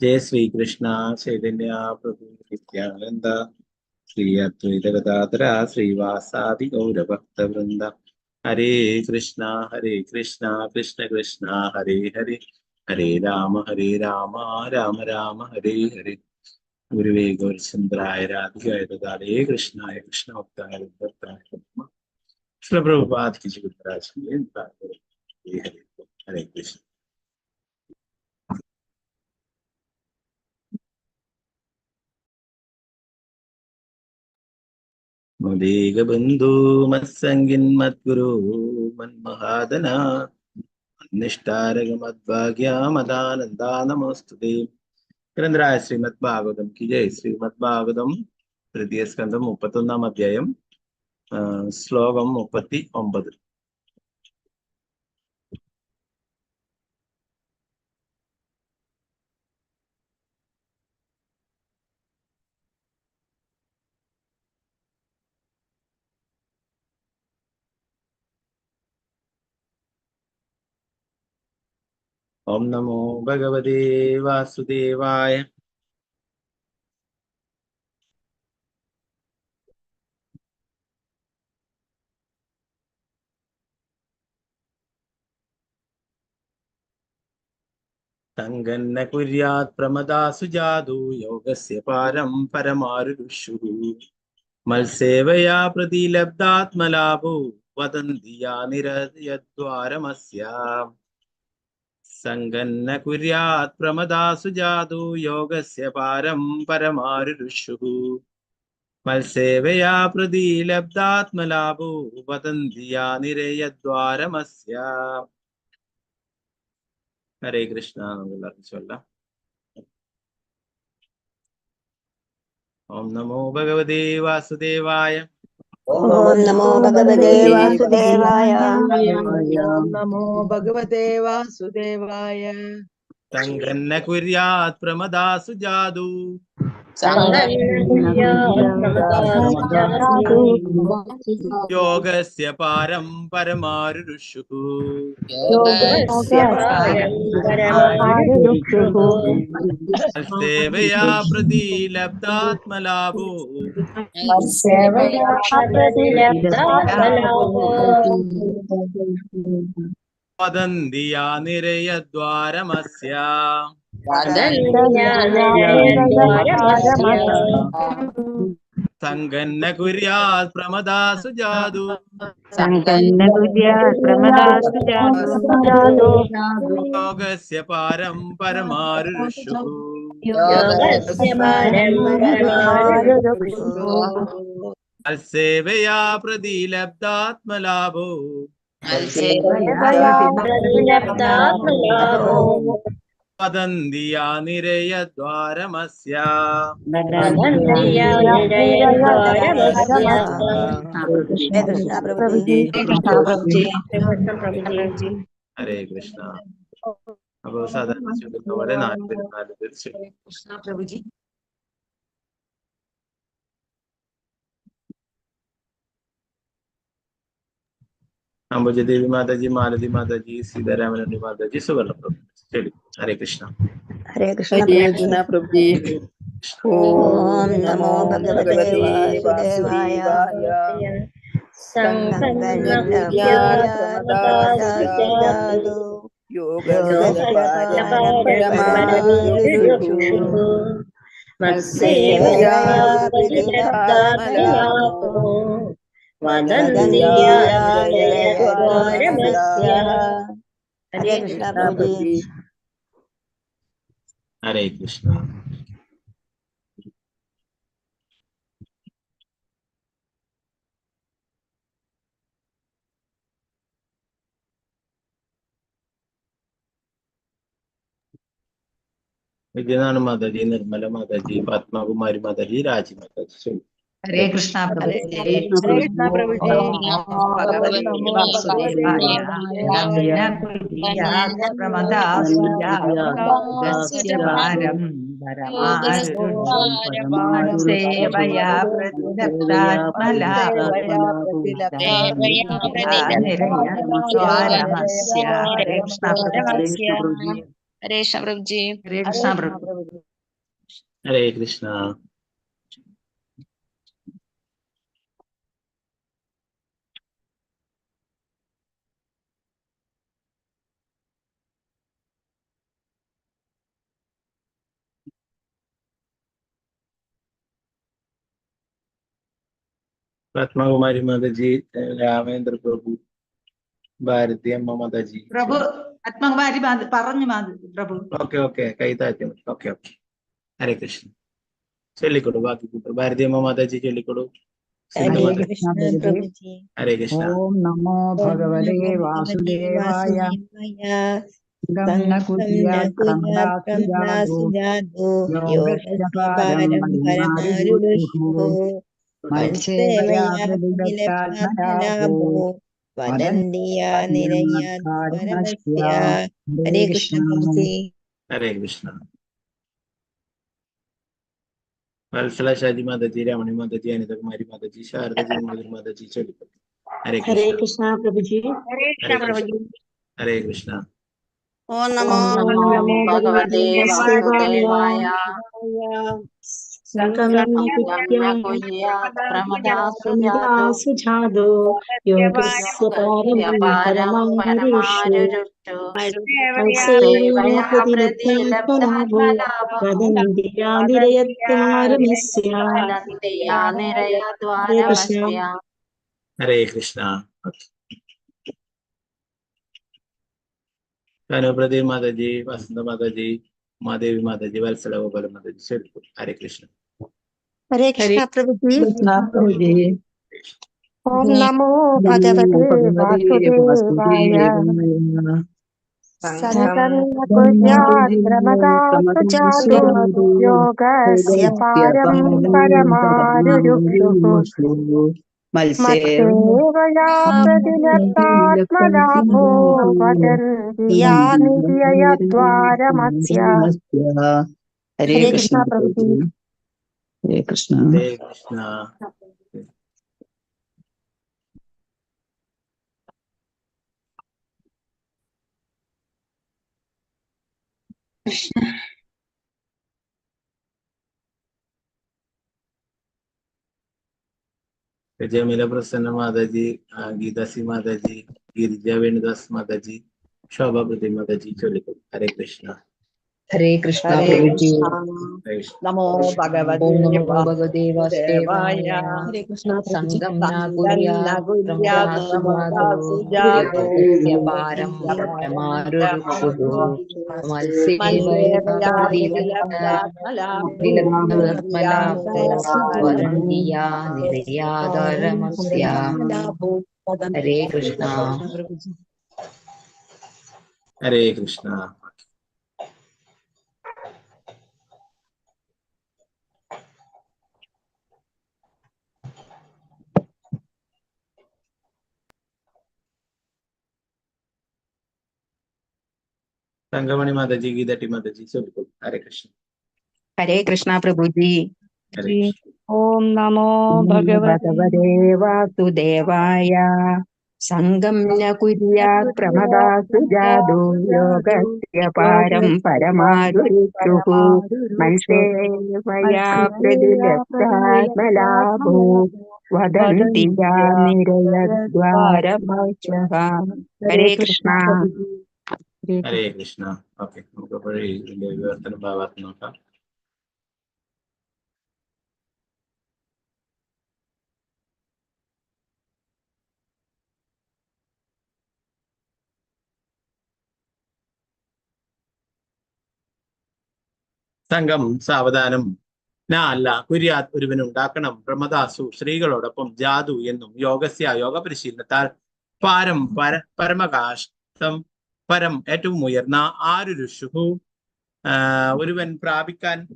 जय श्री कृष्ण चैतन्य प्रभु नित्यानंद श्री अद्वैत गदाधर श्रीवासादि गौर भक्त वृंद हरे कृष्णा कृष्ण कृष्ण हरे हरे हरे राम राम राम हरे हरे गुरुवे गौरचंद्राय राधिकाय ददारे कृष्णाय कृष्ण भक्ताय श्री प्रभुपाद की जगतराज हरे हरे हरे कृष्ण। मदेग बंधु मत्संगिन मद्गुरु मन्महादन निष्ठारग मद्भाग्या मदानंदा नमोस्तुते। ഗ്രന്ഥരായ ശ്രീമദ് ഭാഗവതം की जय। ശ്രീമദ് ഭാഗവതം തൃതീയ സ്കന്ധം 31 അധ്യായം ശ്ലോകം 39. ഓം നമോ ഭഗവതേ വാസുദേവായ. തങ്കന്ന കുര്യാത് പ്രമദാസു ജാതു യോഗസ്യ പാരം പരമാരുഷു മത്സേവയാ പ്രതിലബ്ധാത്മലാഭോ വദന്തി യാ നിരയദ്വാരമസ്യ. സംഗന്ന കുര്യാത് പ്രമദാസു ജാതു യോഗസ്യ പാരം പരമാരുഷു മത്സേവയാ പ്രതിലബ്ധാത്മലാഭോ വദന്തി യാ നിരയദ്വാരമസ്യ. ഹരേ കൃഷ്ണ. എല്ലാവർക്കും ചൊല്ലാം. ഓം നമോ ഭഗവതേ വാസുദേവായ. ഓം നമോ ഭഗവതേ വാസുദേവായ. ഓം നമോ ഭഗവതേ വാസുദേവായ. തങ്കന്ന കുര്യാത് പ്രമദാസു ജാതു യോഗസ്യ പാരം പരമാരുഷു സേവയാ പ്രതിലബ്ധാത്മലാഭോ വദന്തി യാ നിരയദ്വാരമസ്യ. സംഗന്ന കുര്യാത് പ്രമദാസു ജാതു യോഗസ്യ പാരം പരമാരുഷു സേവയാ പ്രതിലബ്ധാത്മലാഭോ വദന്തി യാ നിരയദ്വാരമസ്യ. ഹരേ കൃഷ്ണ. അപ്പൊ സാധാരണ ചൊല്ലുന്ന പോലെ 4 പേര് ചൊല്ലും. അംബുജദേവി മാതാജി, മാലതി മാതാജി, സീതാരാമനുണ്ണി മാതാജി, സുവർണ പ്രഭു. ശരി. ഹരേ കൃഷ്ണ. ഹരേ കൃഷ്ണ പ്രഭുജി. ഓം നമോ ഭഗവതേ വാസുദേവായ. ഹരേ കൃഷ്ണ പ്രഭുജി. ഹരേ കൃഷ്ണ. വിദ്യനാണ് മാതാജി, നിർമ്മല മാതാജി, പത്മകുമാരി മാതാജി, രാജി മാതാജി. ശരി. ഹരേ കൃഷ്ണ പ്രഭുജി. ഹരേ കൃഷ്ണ പ്രഭുജി. ഭഗവതേ വാസുദേവായ. ഭാരം സേവയാ പ്രതിലബ്ധാത്മലാഭോ. ഹരേ കൃഷ്ണ പ്രഭുജി. ഹരേ കൃഷ്ണ പ്രഭുജി. ഹരേ കൃഷ്ണ പ്രഭുജി. ഹരേ കൃഷ്ണ. പത്മകുമാരി മാതാജി, രാമേന്ദ്ര പ്രഭു, ഭാരതി അമ്മ മാതാജി. പ്രഭു പത്മകുമാരി പറഞ്ഞു പ്രഭു. ഓക്കെ കൈതാറ്റം. ഓക്കെ. ഹരേ കൃഷ്ണ. ചൊല്ലിക്കൊടു ബാക്കി കൂട്ടർ. ഭാരതി അമ്മ മാതാജി ചൊല്ലിക്കൊടു. ഹരേ കൃഷ്ണ പ്രഭുജി. ഹരേ കൃഷ്ണ. ഓം നമോ ഭഗവതേ വാസുദേവായ. ഹരേ കൃഷ്ണ പ്രഭുജി. ഹരേ കൃഷ്ണ. വത്സല ഷാജി മാതാജി, രമണി മാതാജി, അനിതകുമാരി മാതാജി, ശാരദജി മാതാജി ചൊല്ലിക്കൊടു. ഹരേ ഹരേ കൃഷ്ണ. കൃഷ്ണ പ്രഭുജി. ഹരേ കൃഷ്ണ. ഓം നമോ ഭഗവതേ വാസുദേവായ. സുജാതോ യോഗസ്യ പരമാരുഷു ഹരേ കൃഷ്ണ. അനുപ്രദീപ് മാതാജി, വസന്ത മാതാജി, ഉമാദേവി മാതാജി, വത്സല ഗോപാല മാതാജി ചൊല്ലിക്കൊടു. ഹരേ കൃഷ്ണ. ഹരേ കൃഷ്ണ പ്രഭുജി. ഓം നമോ ഭഗവതേ ഭഗവതേ വാസുദേവായ. യോഗസ്യ പാരം പരമാരുരുക്ഷുഃ മത്തേവയാ പ്രതിലബ്ധാത്മലാഭോ വദന്തി യാ നിര്യയദ്വാരമസ്യ. ഹരേ കൃഷ്ണ പ്രഭുജി. ഹരേ കൃഷ്ണ. ഹരേ കൃഷ്ണ. ജമീല പ്രസന്ന മാതാജി, ഗീതാസി മാതാജി, ഗിരിജ വേണുദാസ് മാതാജി, ശോഭ പ്രതി മാതാജി ചൊല്ലിക്കൊടു. ഹരേ കൃഷ്ണ. ഹരേ കൃഷ്ണ പ്രഭുജി. നമോ ഭഗവതേ വാസുദേവായ. ഹരേ കൃഷ്ണ സംഗം ന കുര്യാത് പ്രമദാസുജാതോ പാരം ഹരേ കൃഷ്ണ. ഹരേ കൃഷ്ണ. തങ്കമണി മാതാജി, ഗീതട്ടി മാതാജി ചൊല്ലിക്കൊടു. ഹരേ കൃഷ്ണ. ഹരേ കൃഷ്ണ പ്രഭുജി. ഹരേ കൃഷ്ണ. ഓം നമോ ഭഗവതേ വാസുദേവായ. സംഗമ്യ കുര്യാത് പ്രമദാസുജാതോ യോഗസ്യ പാരം പരമാരുരുക്ഷുഃ മത്സേവയാ പ്രതിലബ്ധാത്മലാഭോ വദന്തി യാ നിരയദ്വാരമസ്യഃ. ഹരേ കൃഷ്ണ. ഹരേ കൃഷ്ണ. ഓക്കെ, നമുക്ക് അപ്പോഴേ ഇതിന്റെ വിവർത്തനം ഭാവാർത്ഥം നോക്കാം. സംഘം സാവധാനം. അല്ല കുര്യാത് ഒരുവൻ ഉണ്ടാക്കണം. പ്രമദാസു സ്ത്രീകളോടൊപ്പം, ജാതു എന്നും, യോഗസ്യ യോഗ പരിശീലനത്താൽ, പാരം പരമകാഷ്ടം പരം ഏറ്റവും ഉയർന്ന, ആരുരുഷുഹു ഒരുവൻ പ്രാപിക്കാൻ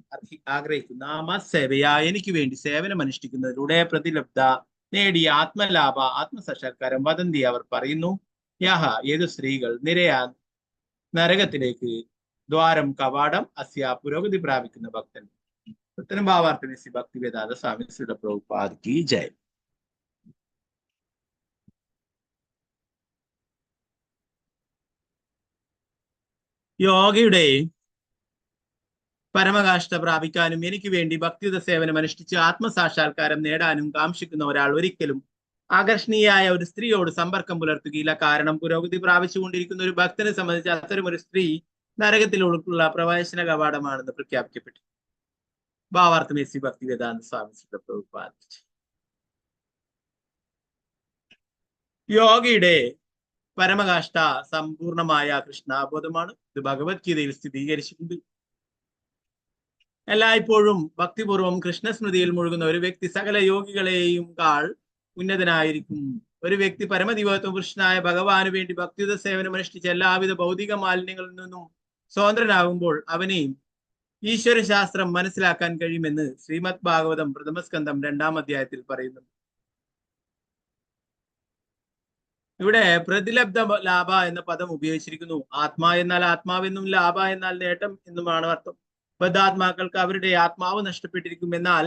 ആഗ്രഹിക്കുന്ന, മത്സേവയ എനിക്ക് വേണ്ടി സേവനം അനുഷ്ഠിക്കുന്നതിലൂടെ പ്രതിലബ്ധ നേടിയ ആത്മലാഭ ആത്മസാക്ഷാത്കാരം വദന്തി അവർ പറയുന്നു. യാഹ ഏതു സ്ത്രീകൾ നിരയാ നരകത്തിലേക്ക് ദ്വാരം കവാടം അസ്യ പുരോഗതി പ്രാപിക്കുന്ന ഭക്തൻ. ഉത്തരം ഭാവാർത്ഥം ഭക്തിവേദാന്ത സ്വാമി ശ്രീ പ്രഭുപാദ് കി ജയ്. യോഗയുടെ പരമകാഷ്ഠ പ്രാപിക്കാനും എനിക്ക് വേണ്ടി ഭക്തിയുത സേവനം അനുഷ്ഠിച്ച് ആത്മസാക്ഷാത്കാരം നേടാനും കാംക്ഷിക്കുന്ന ഒരാൾ ഒരിക്കലും ആകർഷണീയായ ഒരു സ്ത്രീയോട് സമ്പർക്കം പുലർത്തുകയില്ല. കാരണം പുരോഗതി പ്രാപിച്ചുകൊണ്ടിരിക്കുന്ന ഒരു ഭക്തനെ സംബന്ധിച്ച് അത്തരം ഒരു സ്ത്രീ നരകത്തിലുള്ള പ്രവേശന കവാടമാണെന്ന് പ്രഖ്യാപിക്കപ്പെട്ടു. ഭാവാർത്ഥം എസ് ഭക്തി വേദാന്ത സ്വാമി പ്രഭുപാദിച്ചു. യോഗയുടെ പരമകാഷ്ഠ സമ്പൂർണമായ കൃഷ്ണാബോധമാണ്. ഇത് ഭഗവത്ഗീതയിൽ സ്ഥിരീകരിച്ചിട്ടുണ്ട്. എല്ലായ്പ്പോഴും ഭക്തിപൂർവം കൃഷ്ണസ്മൃതിയിൽ മുഴുകുന്ന ഒരു വ്യക്തി സകല യോഗികളെയും കാൾ ഉന്നതനായിരിക്കും. ഒരു വ്യക്തി പരമദിവത്വം കൃഷ്ണനായ ഭഗവാന് വേണ്ടി ഭക്തിയുത സേവനം അനുഷ്ഠിച്ച എല്ലാവിധ ഭൗതിക മാലിന്യങ്ങളിൽ നിന്നും സ്വതന്ത്രനാകുമ്പോൾ അവനെയും ഈശ്വരശാസ്ത്രം മനസ്സിലാക്കാൻ കഴിയുമെന്ന് ശ്രീമദ് ഭാഗവതം പ്രഥമസ്കന്ധം 2-ാം അധ്യായത്തിൽ പറയുന്നു. ഇവിടെ പ്രതിലബ്ധ ലാഭ എന്ന പദം ഉപയോഗിച്ചിരിക്കുന്നു. ആത്മാ എന്നാൽ ആത്മാവെന്നും ലാഭ എന്നാൽ നേട്ടം എന്നുമാണ് അർത്ഥം. ബദ്ധാത്മാക്കൾക്ക് അവരുടെ ആത്മാവ് നഷ്ടപ്പെട്ടിരിക്കും. എന്നാൽ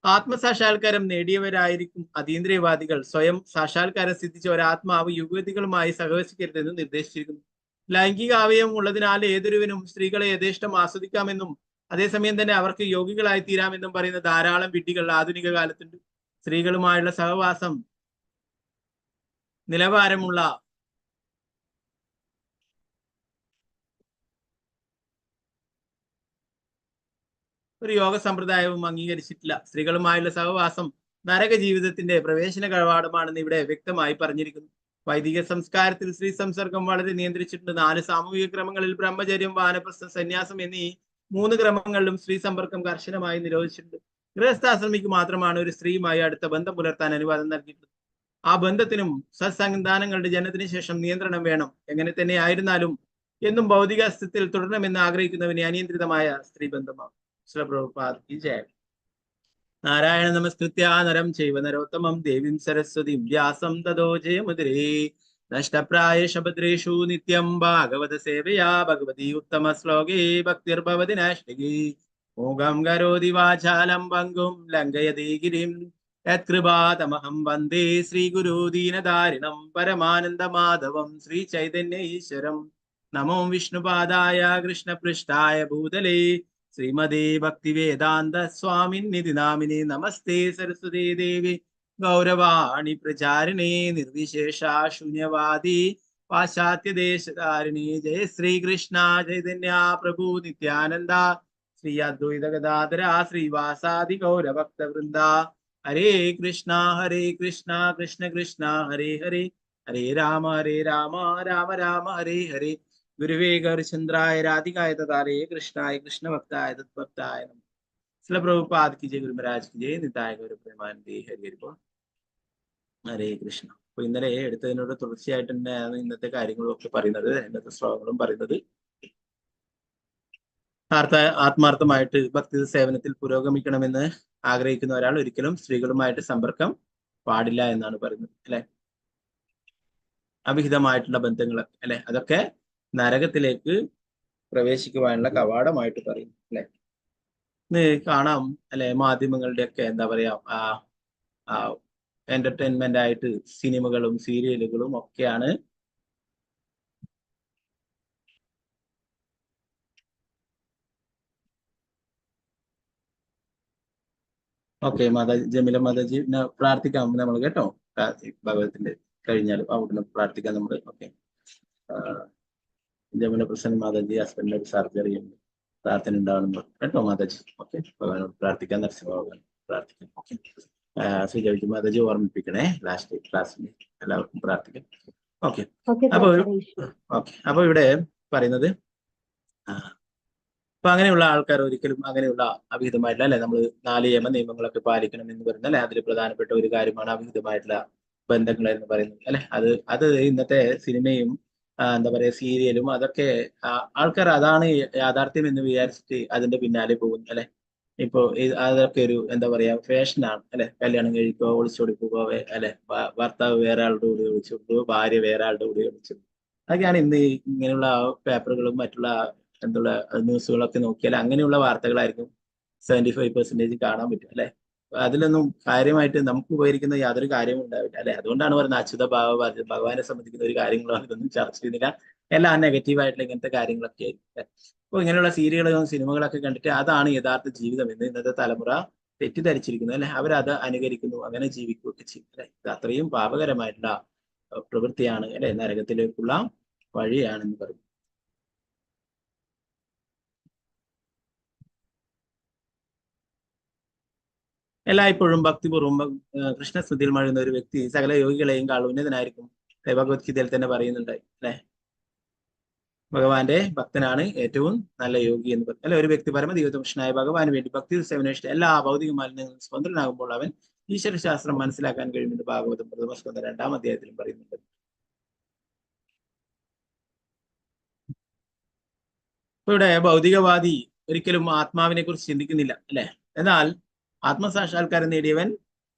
ആത്മസാക്ഷാത്കാരം നേടിയവരായിരിക്കും അതീന്ദ്രിയവാദികൾ. സ്വയം സാക്ഷാത്കാരം സിദ്ധിച്ച ഒരാത്മാവ് യുവതികളുമായി സഹവസിക്കരുതെന്ന് നിർദ്ദേശിച്ചിരിക്കുന്നു. ലൈംഗിക അവയവം ഉള്ളതിനാൽ ഏതൊരുവനും സ്ത്രീകളെ യഥേഷ്ടം ആസ്വദിക്കാമെന്നും അതേസമയം തന്നെ അവർക്ക് യോഗികളായി തീരാമെന്നും പറയുന്ന ധാരാളം വിഡ്ഢികൾ ആധുനിക കാലത്തുണ്ട്. സ്ത്രീകളുമായുള്ള സഹവാസം നിലവാരമുള്ള ഒരു യോഗ സമ്പ്രദായവും അംഗീകരിച്ചിട്ടില്ല. സ്ത്രീകളുമായുള്ള സഹവാസം നരക ജീവിതത്തിന്റെ പ്രവേശന കവാടമാണെന്ന് ഇവിടെ വ്യക്തമായി പറഞ്ഞിരിക്കുന്നു. വൈദിക സംസ്കാരത്തിൽ സ്ത്രീ സംസർഗം വളരെ നിയന്ത്രിച്ചിട്ടുണ്ട്. 4 സാമൂഹിക ക്രമങ്ങളിൽ ബ്രഹ്മചര്യം, വാനപ്രസ്ഥം, സന്യാസം എന്നീ 3 ക്രമങ്ങളിലും സ്ത്രീ സമ്പർക്കം കർശനമായി നിരോധിച്ചിട്ടുണ്ട്. ഗൃഹസ്ഥാശ്രമിക്ക് മാത്രമാണ് ഒരു സ്ത്രീയുമായി അടുത്ത ബന്ധം പുലർത്താൻ അനുവാദം നൽകിയിട്ടുള്ളത്. ആ ബന്ധത്തിനും സത്സംതാനങ്ങളുടെ ജനനത്തിന് ശേഷം നിയന്ത്രണം വേണം. എങ്ങനെ തന്നെ ആയിരുന്നാലും എന്നും ഭൗതിക അസ്തിത്വത്തിൽ തുടരണമെന്ന് ആഗ്രഹിക്കുന്നവന് അനിയന്ത്രിതമായ സ്ത്രീ ബന്ധമാകും. ജയ. നാരായണ നമസ്കൃത്യ നരം ചൈവ നരോത്തമം ദേവീം സരസ്വതീം വ്യാസം തതോ ജയമുദ്രേ. നഷ്ടപ്രായേഷ ഭദ്രേഷു നിത്യം ഭാഗവത സേവയാ ഭഗവതി ഉത്തമ ശ്ലോകേ ഭക്തിർഭവതി നാഷ്ടികേ. മൂകം കരോതി വാചാലം പങ്കും ലംഘയതി ഗിരിം യത്കൃപാതമഹം വന്ദേ ശ്രീഗുരു ദീനധാരിണം പരമാനന്ദമാധവം ശ്രീ ചൈതന്യ ഈശ്വരം. നമോ വിഷ്ണുപാദായ കൃഷ്ണപൃഷ്ഠായ ഭൂതലേ ശ്രീമദേ ഭക്തി വേദാന്ത സ്വാമിന്നിധി നാമിനി. നമസ്തേ സരസ്വതീ ദേവി ഗൗരവാണി പ്രചാരിണേ നിർവിശേഷ ശൂന്യവാദി പാശ്ചാത്യദേശധാരിണി. ജയ ശ്രീകൃഷ്ണ ചൈതന്യ പ്രഭു നിത്യാനന്ദ ശ്രീ അദ്വൈത ഗദാധര ശ്രീവാസാദി ഗൗരഭക്ത വൃന്ദ. ഹരേ കൃഷ്ണ കൃഷ്ണ കൃഷ്ണ ഹരേ ഹരേ, ഹരേ രാമ രാമ രാമ ഹരേ ഹരേ. ഗുരുവേ ഗൗരചന്ദ്രായ രാധികായ തഥാരേ കൃഷ്ണായ കൃഷ്ണഭക്തായ തദ്ഭക്തായ നമഃ. ശ്രീല പ്രഭുപാദ് കി ജയ, ഗുരു മഹാരാജ് കി ജയ, നിതായ ഗൗര പ്രേമാനന്ദേ. ഹരി ഹരി. ഹരേ കൃഷ്ണ. അപ്പൊ ഇന്നലെ എടുത്തതിനോട് തുടർച്ചയായിട്ട് തന്നെയാണ് ഇന്നത്തെ കാര്യങ്ങളും ഒക്കെ പറയുന്നത്, ഇന്നത്തെ ശ്ലോകങ്ങളും പറയുന്നത്. ആത്മാർത്ഥമായിട്ട് ഭക്തി സേവനത്തിൽ പുരോഗമിക്കണമെന്ന് ആഗ്രഹിക്കുന്ന ഒരാൾ ഒരിക്കലും സ്ത്രീകളുമായിട്ട് സമ്പർക്കം പാടില്ല എന്നാണ് പറയുന്നത്, അല്ലെ? അവിഹിതമായിട്ടുള്ള ബന്ധങ്ങൾ, അല്ലെ, അതൊക്കെ നരകത്തിലേക്ക് പ്രവേശിക്കുവാനുള്ള കവാടമായിട്ട് പറയും, അല്ലെ? ഇന്ന് കാണാം, അല്ലെ, മാധ്യമങ്ങളുടെ ഒക്കെ എന്താ പറയാ എന്റർടൈൻമെന്റ് ആയിട്ട് സിനിമകളും സീരിയലുകളും ഒക്കെയാണ് ഓക്കെ. ജമീല മാതാജി പ്രാർത്ഥിക്കാം നമ്മൾ കേട്ടോ. ഭഗവത്തിന്റെ കഴിഞ്ഞാൽ അവിടുന്ന് പ്രാർത്ഥിക്കാം നമ്മൾ. ഓക്കെ. ജമീല പ്രസന്ന മാതാജി ഹസ്ബൻഡിന്റെ സർജറി പ്രാർത്ഥന ഉണ്ടാവണം കേട്ടോ മാതാജി. ഓക്കെ. ഭഗവാനോട് പ്രാർത്ഥിക്കാം, നരസിംഹ ഭഗവാൻ പ്രാർത്ഥിക്കാം. ഓക്കെ. ശ്രീജി മാതാജി ഓർമ്മിപ്പിക്കണേ ലാസ്റ്റ് ക്ലാസ്സിൽ എല്ലാവർക്കും പ്രാർത്ഥിക്കാം. ഓക്കെ. അപ്പൊ ഇവിടെ പറയുന്നത് അപ്പൊ അങ്ങനെയുള്ള ആൾക്കാർ ഒരിക്കലും അങ്ങനെയുള്ള അവിഹിതമായിട്ടുള്ള, അല്ലെ, നമ്മൾ 4 നിയമങ്ങളൊക്കെ പാലിക്കണം എന്ന് പറയുന്നത്, അല്ലെ, അതിൽ പ്രധാനപ്പെട്ട ഒരു കാര്യമാണ് അവിഹിതമായിട്ടുള്ള ബന്ധങ്ങൾ എന്ന് പറയുന്നത്, അല്ലെ. അത് ഇന്നത്തെ സിനിമയും എന്താ പറയാ സീരിയലും അതൊക്കെ ആൾക്കാർ അതാണ് യാഥാർത്ഥ്യം എന്ന് വിചാരിച്ചിട്ട് അതിന്റെ പിന്നാലെ പോകും, അല്ലെ. ഇപ്പൊ അതൊക്കെ ഒരു എന്താ പറയാ ഫാഷനാണ്, അല്ലെ. കല്യാണം കഴിക്കുക, ഒളിച്ചോടി പോവുക, അല്ലെ, ഭർത്താവ് വേറെ ആളുടെ കൂടെ ഒളിച്ചു പോവുക, ഭാര്യ വേറെ ആളുടെ കൂടെ ഒളിച്ചു. അതൊക്കെയാണ് ഇന്ന് ഇങ്ങനെയുള്ള പേപ്പറുകളും മറ്റുള്ള എന്തുള്ള ന്യൂസുകളൊക്കെ നോക്കിയാൽ അങ്ങനെയുള്ള വാർത്തകളായിരിക്കും 75% കാണാൻ പറ്റും, അല്ലെ. അതിലൊന്നും കാര്യമായിട്ട് നമുക്ക് ഉപകരിക്കുന്ന യാതൊരു കാര്യവും ഉണ്ടാവില്ല, അല്ലെ. അതുകൊണ്ടാണ് പറയുന്നത് അച്യുത ഭഗവാനെ സംബന്ധിക്കുന്ന ഒരു കാര്യങ്ങളോ ഇതൊന്നും ചർച്ച ചെയ്യുന്നില്ല. എല്ലാം നെഗറ്റീവായിട്ടുള്ള ഇങ്ങനത്തെ കാര്യങ്ങളൊക്കെ ആയിരിക്കും. അപ്പോൾ ഇങ്ങനെയുള്ള സീരിയലുകളും സിനിമകളൊക്കെ കണ്ടിട്ട് അതാണ് യഥാർത്ഥ ജീവിതം എന്ന് ഇന്നത്തെ തലമുറ തെറ്റിദ്ധരിച്ചിരിക്കുന്നു അല്ലെ. അവരത് അനുകരിക്കുന്നു, അങ്ങനെ ജീവിക്കുകയൊക്കെ ചെയ്യും അല്ലെ. ഇത് അത്രയും പാപകരമായിട്ടുള്ള പ്രവൃത്തിയാണ് അല്ലെ, നരകത്തിലേക്കുള്ള വഴിയാണെന്ന് പറയും. എല്ലായ്പ്പോഴും ഭക്തിപൂർവ്വം കൃഷ്ണസ്തുതിയിൽ മഴുന്ന ഒരു വ്യക്തി സകല യോഗികളെയും കാൾ ഉന്നതനായിരിക്കും. ഭഗവത്ഗീതയിൽ തന്നെ പറയുന്നുണ്ട് അല്ലെ. ഭഗവാന്റെ ഭക്തനാണ് ഏറ്റവും നല്ല യോഗി എന്ന് പറയും അല്ലെ. ഒരു വ്യക്തി പരമദൈവതപുരുഷനായ ഭഗവാന് വേണ്ടി ഭക്തി സേവനേഷ്ട എല്ലാ ഭൗതിക മാലിന്യങ്ങളും സ്വതന്ത്രനാകുമ്പോൾ അവൻ ഈശ്വരശാസ്ത്രം മനസ്സിലാക്കാൻ കഴിയുമെന്ന് ഭാഗവതം പ്രഥമസ്കന്ധം 2-ാം അധ്യായത്തിലും പറയുന്നുണ്ട്. ഇപ്പൊ ഇവിടെ ഭൗതികവാദി ഒരിക്കലും ആത്മാവിനെ കുറിച്ച് ചിന്തിക്കുന്നില്ല അല്ലെ. എന്നാൽ ആത്മസാക്ഷാത്കാരം നേടിയവൻ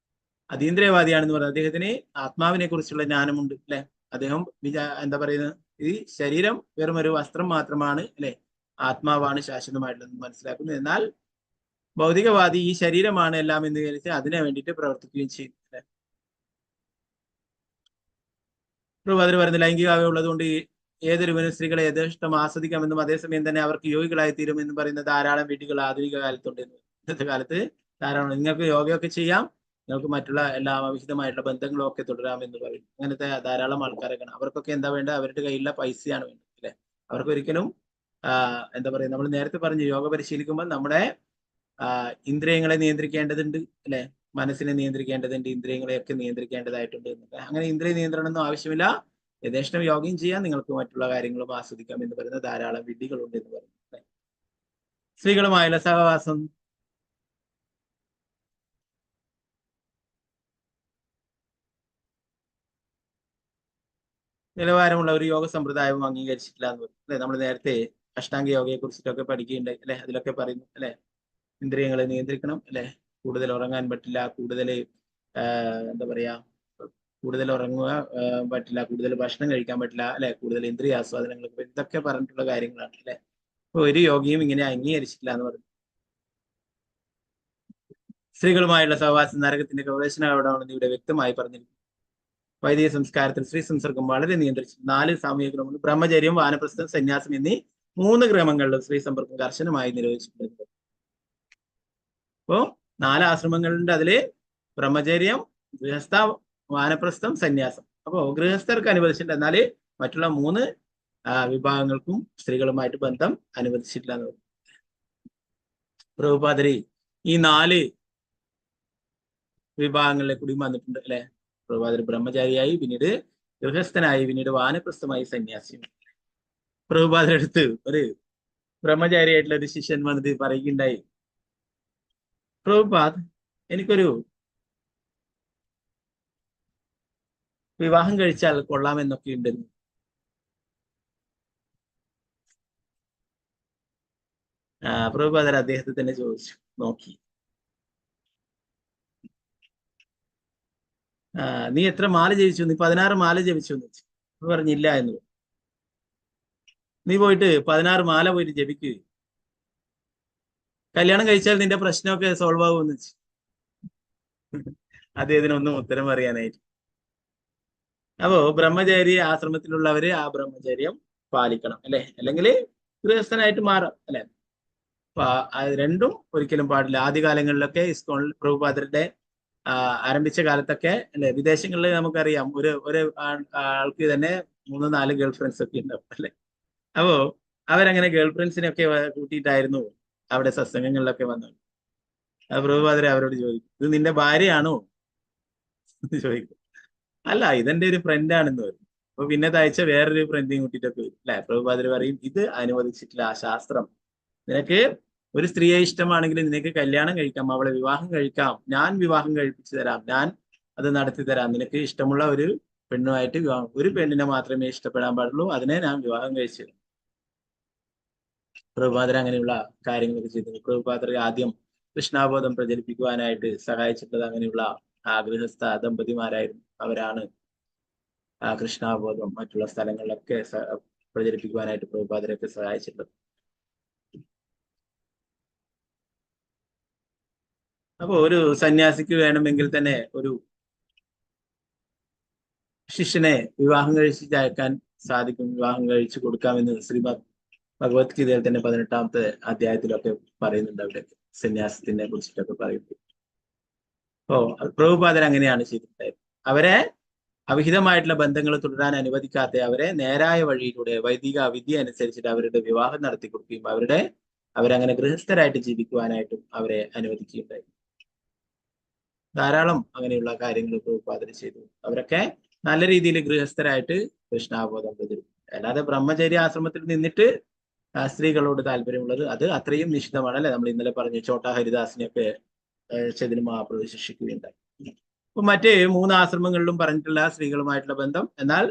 അതീന്ദ്രിയവാദിയാണെന്ന് പറയുന്നത് അദ്ദേഹത്തിന് ആത്മാവിനെ കുറിച്ചുള്ള ജ്ഞാനമുണ്ട് അല്ലെ. അദ്ദേഹം എന്താ പറയുന്നത്, ഈ ശരീരം വെറും ഒരു വസ്ത്രം മാത്രമാണ് അല്ലെ, ആത്മാവാണ് ശാശ്വതമായിട്ടുള്ളത് മനസ്സിലാക്കുന്നത്. എന്നാൽ ഭൗതികവാദി ഈ ശരീരമാണ് എല്ലാം എന്ന് വിചാരിച്ച് അതിനെ വേണ്ടിയിട്ട് പ്രവർത്തിക്കുകയും ചെയ്യും അല്ലെ. അതിൽ പറയുന്ന ലൈംഗികാവ്യം ഉള്ളതുകൊണ്ട് ഏതൊരുവനും സ്ത്രീകളെ യഥേഷ്ടം ആസ്വദിക്കാമെന്നും അതേസമയം തന്നെ അവർക്ക് യോഗികളായി തീരുമെന്നും പറയുന്ന ധാരാളം വീടുകൾ ആധുനിക കാലത്തുണ്ട്. ഇന്നത്തെ കാലത്ത് ധാരാളം നിങ്ങൾക്ക് യോഗയൊക്കെ ചെയ്യാം, നിങ്ങൾക്ക് മറ്റുള്ള എല്ലാ അവിഹിതമായിട്ടുള്ള ബന്ധങ്ങളും ഒക്കെ തുടരാമെന്ന് പറയും. അങ്ങനത്തെ ധാരാളം ആൾക്കാരെ കാണാം. അവർക്കൊക്കെ എന്താ വേണ്ടത്, അവരുടെ കയ്യിലുള്ള പൈസയാണ് വേണ്ടത് അല്ലെ. അവർക്കൊരിക്കലും എന്താ പറയുക, നമ്മൾ നേരത്തെ പറഞ്ഞു യോഗ പരിശീലിക്കുമ്പോൾ നമ്മുടെ ഇന്ദ്രിയങ്ങളെ നിയന്ത്രിക്കേണ്ടതുണ്ട് അല്ലെ, മനസ്സിനെ നിയന്ത്രിക്കേണ്ടതുണ്ട്, ഇന്ദ്രിയങ്ങളെയൊക്കെ നിയന്ത്രിക്കേണ്ടതായിട്ടുണ്ട്. അങ്ങനെ ഇന്ദ്രിയ നിയന്ത്രണമൊന്നും ആവശ്യമില്ല, യഥേഷ്ടം യോഗയും ചെയ്യാം, നിങ്ങൾക്ക് മറ്റുള്ള കാര്യങ്ങളും ആസ്വദിക്കാം എന്ന് പറയുന്ന ധാരാളം വിധികളുണ്ട് എന്ന് പറയുന്നത്. സ്ത്രീകളുമായുള്ള സഹവാസം നിലവാരമുള്ള ഒരു യോഗ സമ്പ്രദായവും അംഗീകരിച്ചിട്ടില്ല എന്ന് പറയും അല്ലെ. നമ്മൾ നേരത്തെ അഷ്ടാംഗ യോഗയെ കുറിച്ചിട്ടൊക്കെ പഠിക്കുകയുണ്ടായി അല്ലെ. അതിലൊക്കെ പറയുന്നു അല്ലെ, ഇന്ദ്രിയങ്ങളെ നിയന്ത്രിക്കണം അല്ലെ, കൂടുതൽ ഉറങ്ങാൻ പറ്റില്ല, കൂടുതൽ എന്താ പറയാ, കൂടുതൽ ഉറങ്ങുക പറ്റില്ല, കൂടുതൽ ഭക്ഷണം കഴിക്കാൻ പറ്റില്ല അല്ലെ, കൂടുതൽ ഇന്ദ്രിയ ആസ്വാദനങ്ങൾ, ഇതൊക്കെ പറഞ്ഞിട്ടുള്ള കാര്യങ്ങളാണ് അല്ലെ. അപ്പൊ ഒരു യോഗയും ഇങ്ങനെ അംഗീകരിച്ചിട്ടില്ല എന്ന് പറഞ്ഞു. സ്ത്രീകളുമായുള്ള സഹവാസം നരകത്തിന്റെ പ്രവേശന കവാടമാണെന്ന് ഇവിടെ വ്യക്തമായി പറഞ്ഞിരിക്കുന്നു. വൈദിക സംസ്കാരത്തിൽ സ്ത്രീ സംസർഗം വളരെ നിയന്ത്രിച്ചു. 4 സാമൂഹിക ക്രമങ്ങൾ, ബ്രഹ്മചര്യം, വാനപ്രസ്ഥം, സന്യാസം എന്നീ 3 ക്രമങ്ങളിലും സ്ത്രീ സമ്പർക്കം കർശനമായി നിർവഹിച്ചിട്ടുണ്ട്. അപ്പോ 4 ആശ്രമങ്ങളുണ്ട്. അതില് ബ്രഹ്മചര്യം, ഗൃഹസ്ഥ, വാനപ്രസ്ഥം, സന്യാസം. അപ്പോ ഗൃഹസ്ഥർക്ക് അനുവദിച്ചിട്ടുണ്ട്, എന്നാല് മറ്റുള്ള 3 വിഭാഗങ്ങൾക്കും സ്ത്രീകളുമായിട്ട് ബന്ധം അനുവദിച്ചിട്ടില്ല എന്ന് പറയും. പ്രഭുപാദരി ഈ 4 വിഭാഗങ്ങളിലെ കൂടി വന്നിട്ടുണ്ട് അല്ലെ. പ്രഭുപാദരി ബ്രഹ്മചാരിയായി, പിന്നീട് ഗൃഹസ്ഥനായി, പിന്നീട് വാനപ്രസ്ഥമായി, സന്യാസിയും. പ്രഭുപാദരുടെ അടുത്ത് ഒരു ബ്രഹ്മചാരിയായിട്ടുള്ള ഒരു ശിഷ്യൻ വന്നിട്ട് പറയുകയുണ്ടായി, പ്രഭുപാദ്, എനിക്കൊരു വിവാഹം കഴിച്ചാൽ കൊള്ളാമെന്നൊക്കെ ഉണ്ടെന്ന്. പ്രഭുപാദർ അദ്ദേഹത്തെ തന്നെ ചോദിച്ചു നോക്കി, നീ എത്ര മാല ജപിച്ചു? നീ 16 മാല ജപിച്ചു എന്ന് വെച്ചു. പറഞ്ഞില്ല എന്ന്. നീ പോയിട്ട് 16 മാല പോയിട്ട് ജപിക്കുക, കല്യാണം കഴിച്ചാൽ നിന്റെ പ്രശ്നമൊക്കെ സോൾവ് ആകുമെന്ന് വെച്ചു. അദ്ദേഹത്തിനൊന്നും ഉത്തരം പറയാനായിട്ട്. അപ്പോ ബ്രഹ്മചാരി ആശ്രമത്തിലുള്ളവര് ആ ബ്രഹ്മചര്യം പാലിക്കണം അല്ലെ, അല്ലെങ്കിൽ ഗൃഹസ്ഥനായിട്ട് മാറാം അല്ലെ. അപ്പൊ രണ്ടും ഒരിക്കലും പാടില്ല. ആദ്യകാലങ്ങളിലൊക്കെ ഇസ്കോണിൽ പ്രഭുപാദരുടെ ആരംഭിച്ച കാലത്തൊക്കെ അല്ലെ, വിദേശങ്ങളിൽ നമുക്കറിയാം ഒരു ആൾക്ക് തന്നെ 3-4 ഗേൾ ഫ്രണ്ട്സ് ഒക്കെ ഉണ്ടാവും അല്ലെ. അപ്പോ അവരങ്ങനെ ഗേൾ ഫ്രണ്ട്സിനൊക്കെ കൂട്ടിയിട്ടായിരുന്നു അവിടെ സത്സംഗങ്ങളിലൊക്കെ വന്നത്. പ്രഭുപാദരെ അവരോട് ചോദിക്കും, ഇത് നിന്റെ ഭാര്യയാണോ ചോദിക്കും. അല്ല, ഇതെന്റെ ഒരു ഫ്രണ്ടാണെന്ന് പറയും. അപ്പൊ പിന്നെ തയ്ച്ച വേറൊരു ഫ്രണ്ടിനെയും കൂട്ടിയിട്ടൊക്കെ വരും അല്ലെ. പ്രഭുപാദര് പറയും, ഇത് അനുവദിച്ചിട്ടില്ല ആ ശാസ്ത്രം. നിനക്ക് ഒരു സ്ത്രീയെ ഇഷ്ടമാണെങ്കിൽ നിനക്ക് കല്യാണം കഴിക്കാം, അവളെ വിവാഹം കഴിക്കാം, ഞാൻ വിവാഹം കഴിപ്പിച്ചു തരാം, ഞാൻ അത് നടത്തി തരാം. നിനക്ക് ഇഷ്ടമുള്ള ഒരു പെണ്ണുമായിട്ട് വിവാഹം, ഒരു പെണ്ണിനെ മാത്രമേ ഇഷ്ടപ്പെടാൻ പാടുള്ളൂ, അതിനെ ഞാൻ വിവാഹം കഴിച്ചു തരാം. പ്രഭുപാദർ അങ്ങനെയുള്ള കാര്യങ്ങളൊക്കെ ചെയ്തു. പ്രഭുപാദർ ആദ്യം കൃഷ്ണാബോധം പ്രചരിപ്പിക്കുവാനായിട്ട് സഹായിച്ചിട്ടുള്ളത് അങ്ങനെയുള്ള ഗൃഹസ്ഥ ദമ്പതിമാരായിരുന്നു. അവരാണ് കൃഷ്ണാബോധം മറ്റുള്ള സ്ഥലങ്ങളിലൊക്കെ പ്രചരിപ്പിക്കുവാനായിട്ട് പ്രഭുപാദരൊക്കെ സഹായിച്ചിട്ടുള്ളത്. അപ്പൊ ഒരു സന്യാസിക്ക് വേണമെങ്കിൽ തന്നെ ഒരു ശിഷ്യനെ വിവാഹം കഴിച്ച് അയക്കാൻ സാധിക്കും, വിവാഹം കഴിച്ചു കൊടുക്കാമെന്ന് ശ്രീമദ് ഭഗവത്ഗീതയിൽ തന്നെ 18ാമത്തെ അധ്യായത്തിലൊക്കെ പറയുന്നുണ്ട്. അവിടെ സന്യാസത്തിനെ കുറിച്ചിട്ടൊക്കെ പറയുന്നു. പ്രഭുപാദർ അങ്ങനെയാണ് ചെയ്തിട്ടുണ്ടായത്. അവരെ അവിഹിതമായിട്ടുള്ള ബന്ധങ്ങൾ തുടരാൻ അനുവദിക്കാത്ത അവരെ നേരായ വഴിയിലൂടെ വൈദിക വിദ്യ അനുസരിച്ചിട്ട് അവരുടെ വിവാഹം നടത്തി കൊടുക്കുകയും അവരങ്ങനെ ഗൃഹസ്ഥരായിട്ട് ജീവിക്കുവാനായിട്ടും അവരെ അനുവദിക്കുകയുണ്ടായി. ധാരാളം അങ്ങനെയുള്ള കാര്യങ്ങൾ പ്രഭുപാദർ ചെയ്തു. അവരൊക്കെ നല്ല രീതിയിൽ ഗൃഹസ്ഥരായിട്ട് കൃഷ്ണാബോധം പ്രചരിപ്പിക്കും. അല്ലാതെ ബ്രഹ്മചര്യ ആശ്രമത്തിൽ നിന്നിട്ട് സ്ത്രീകളോട് താല്പര്യമുള്ളത് അത് അത്രയും നിഷിദ്ധമാണ് അല്ലെ. നമ്മൾ ഇന്നലെ പറഞ്ഞു ചോട്ടാ ഹരിദാസിനെയൊക്കെ ചൈതന്യ മഹാപ്രഭു ശിക്ഷിക്കുകയുണ്ടായി. അപ്പൊ മറ്റ് 3 ആശ്രമങ്ങളിലും പറഞ്ഞിട്ടുള്ള സ്ത്രീകളുമായിട്ടുള്ള ബന്ധം. എന്നാൽ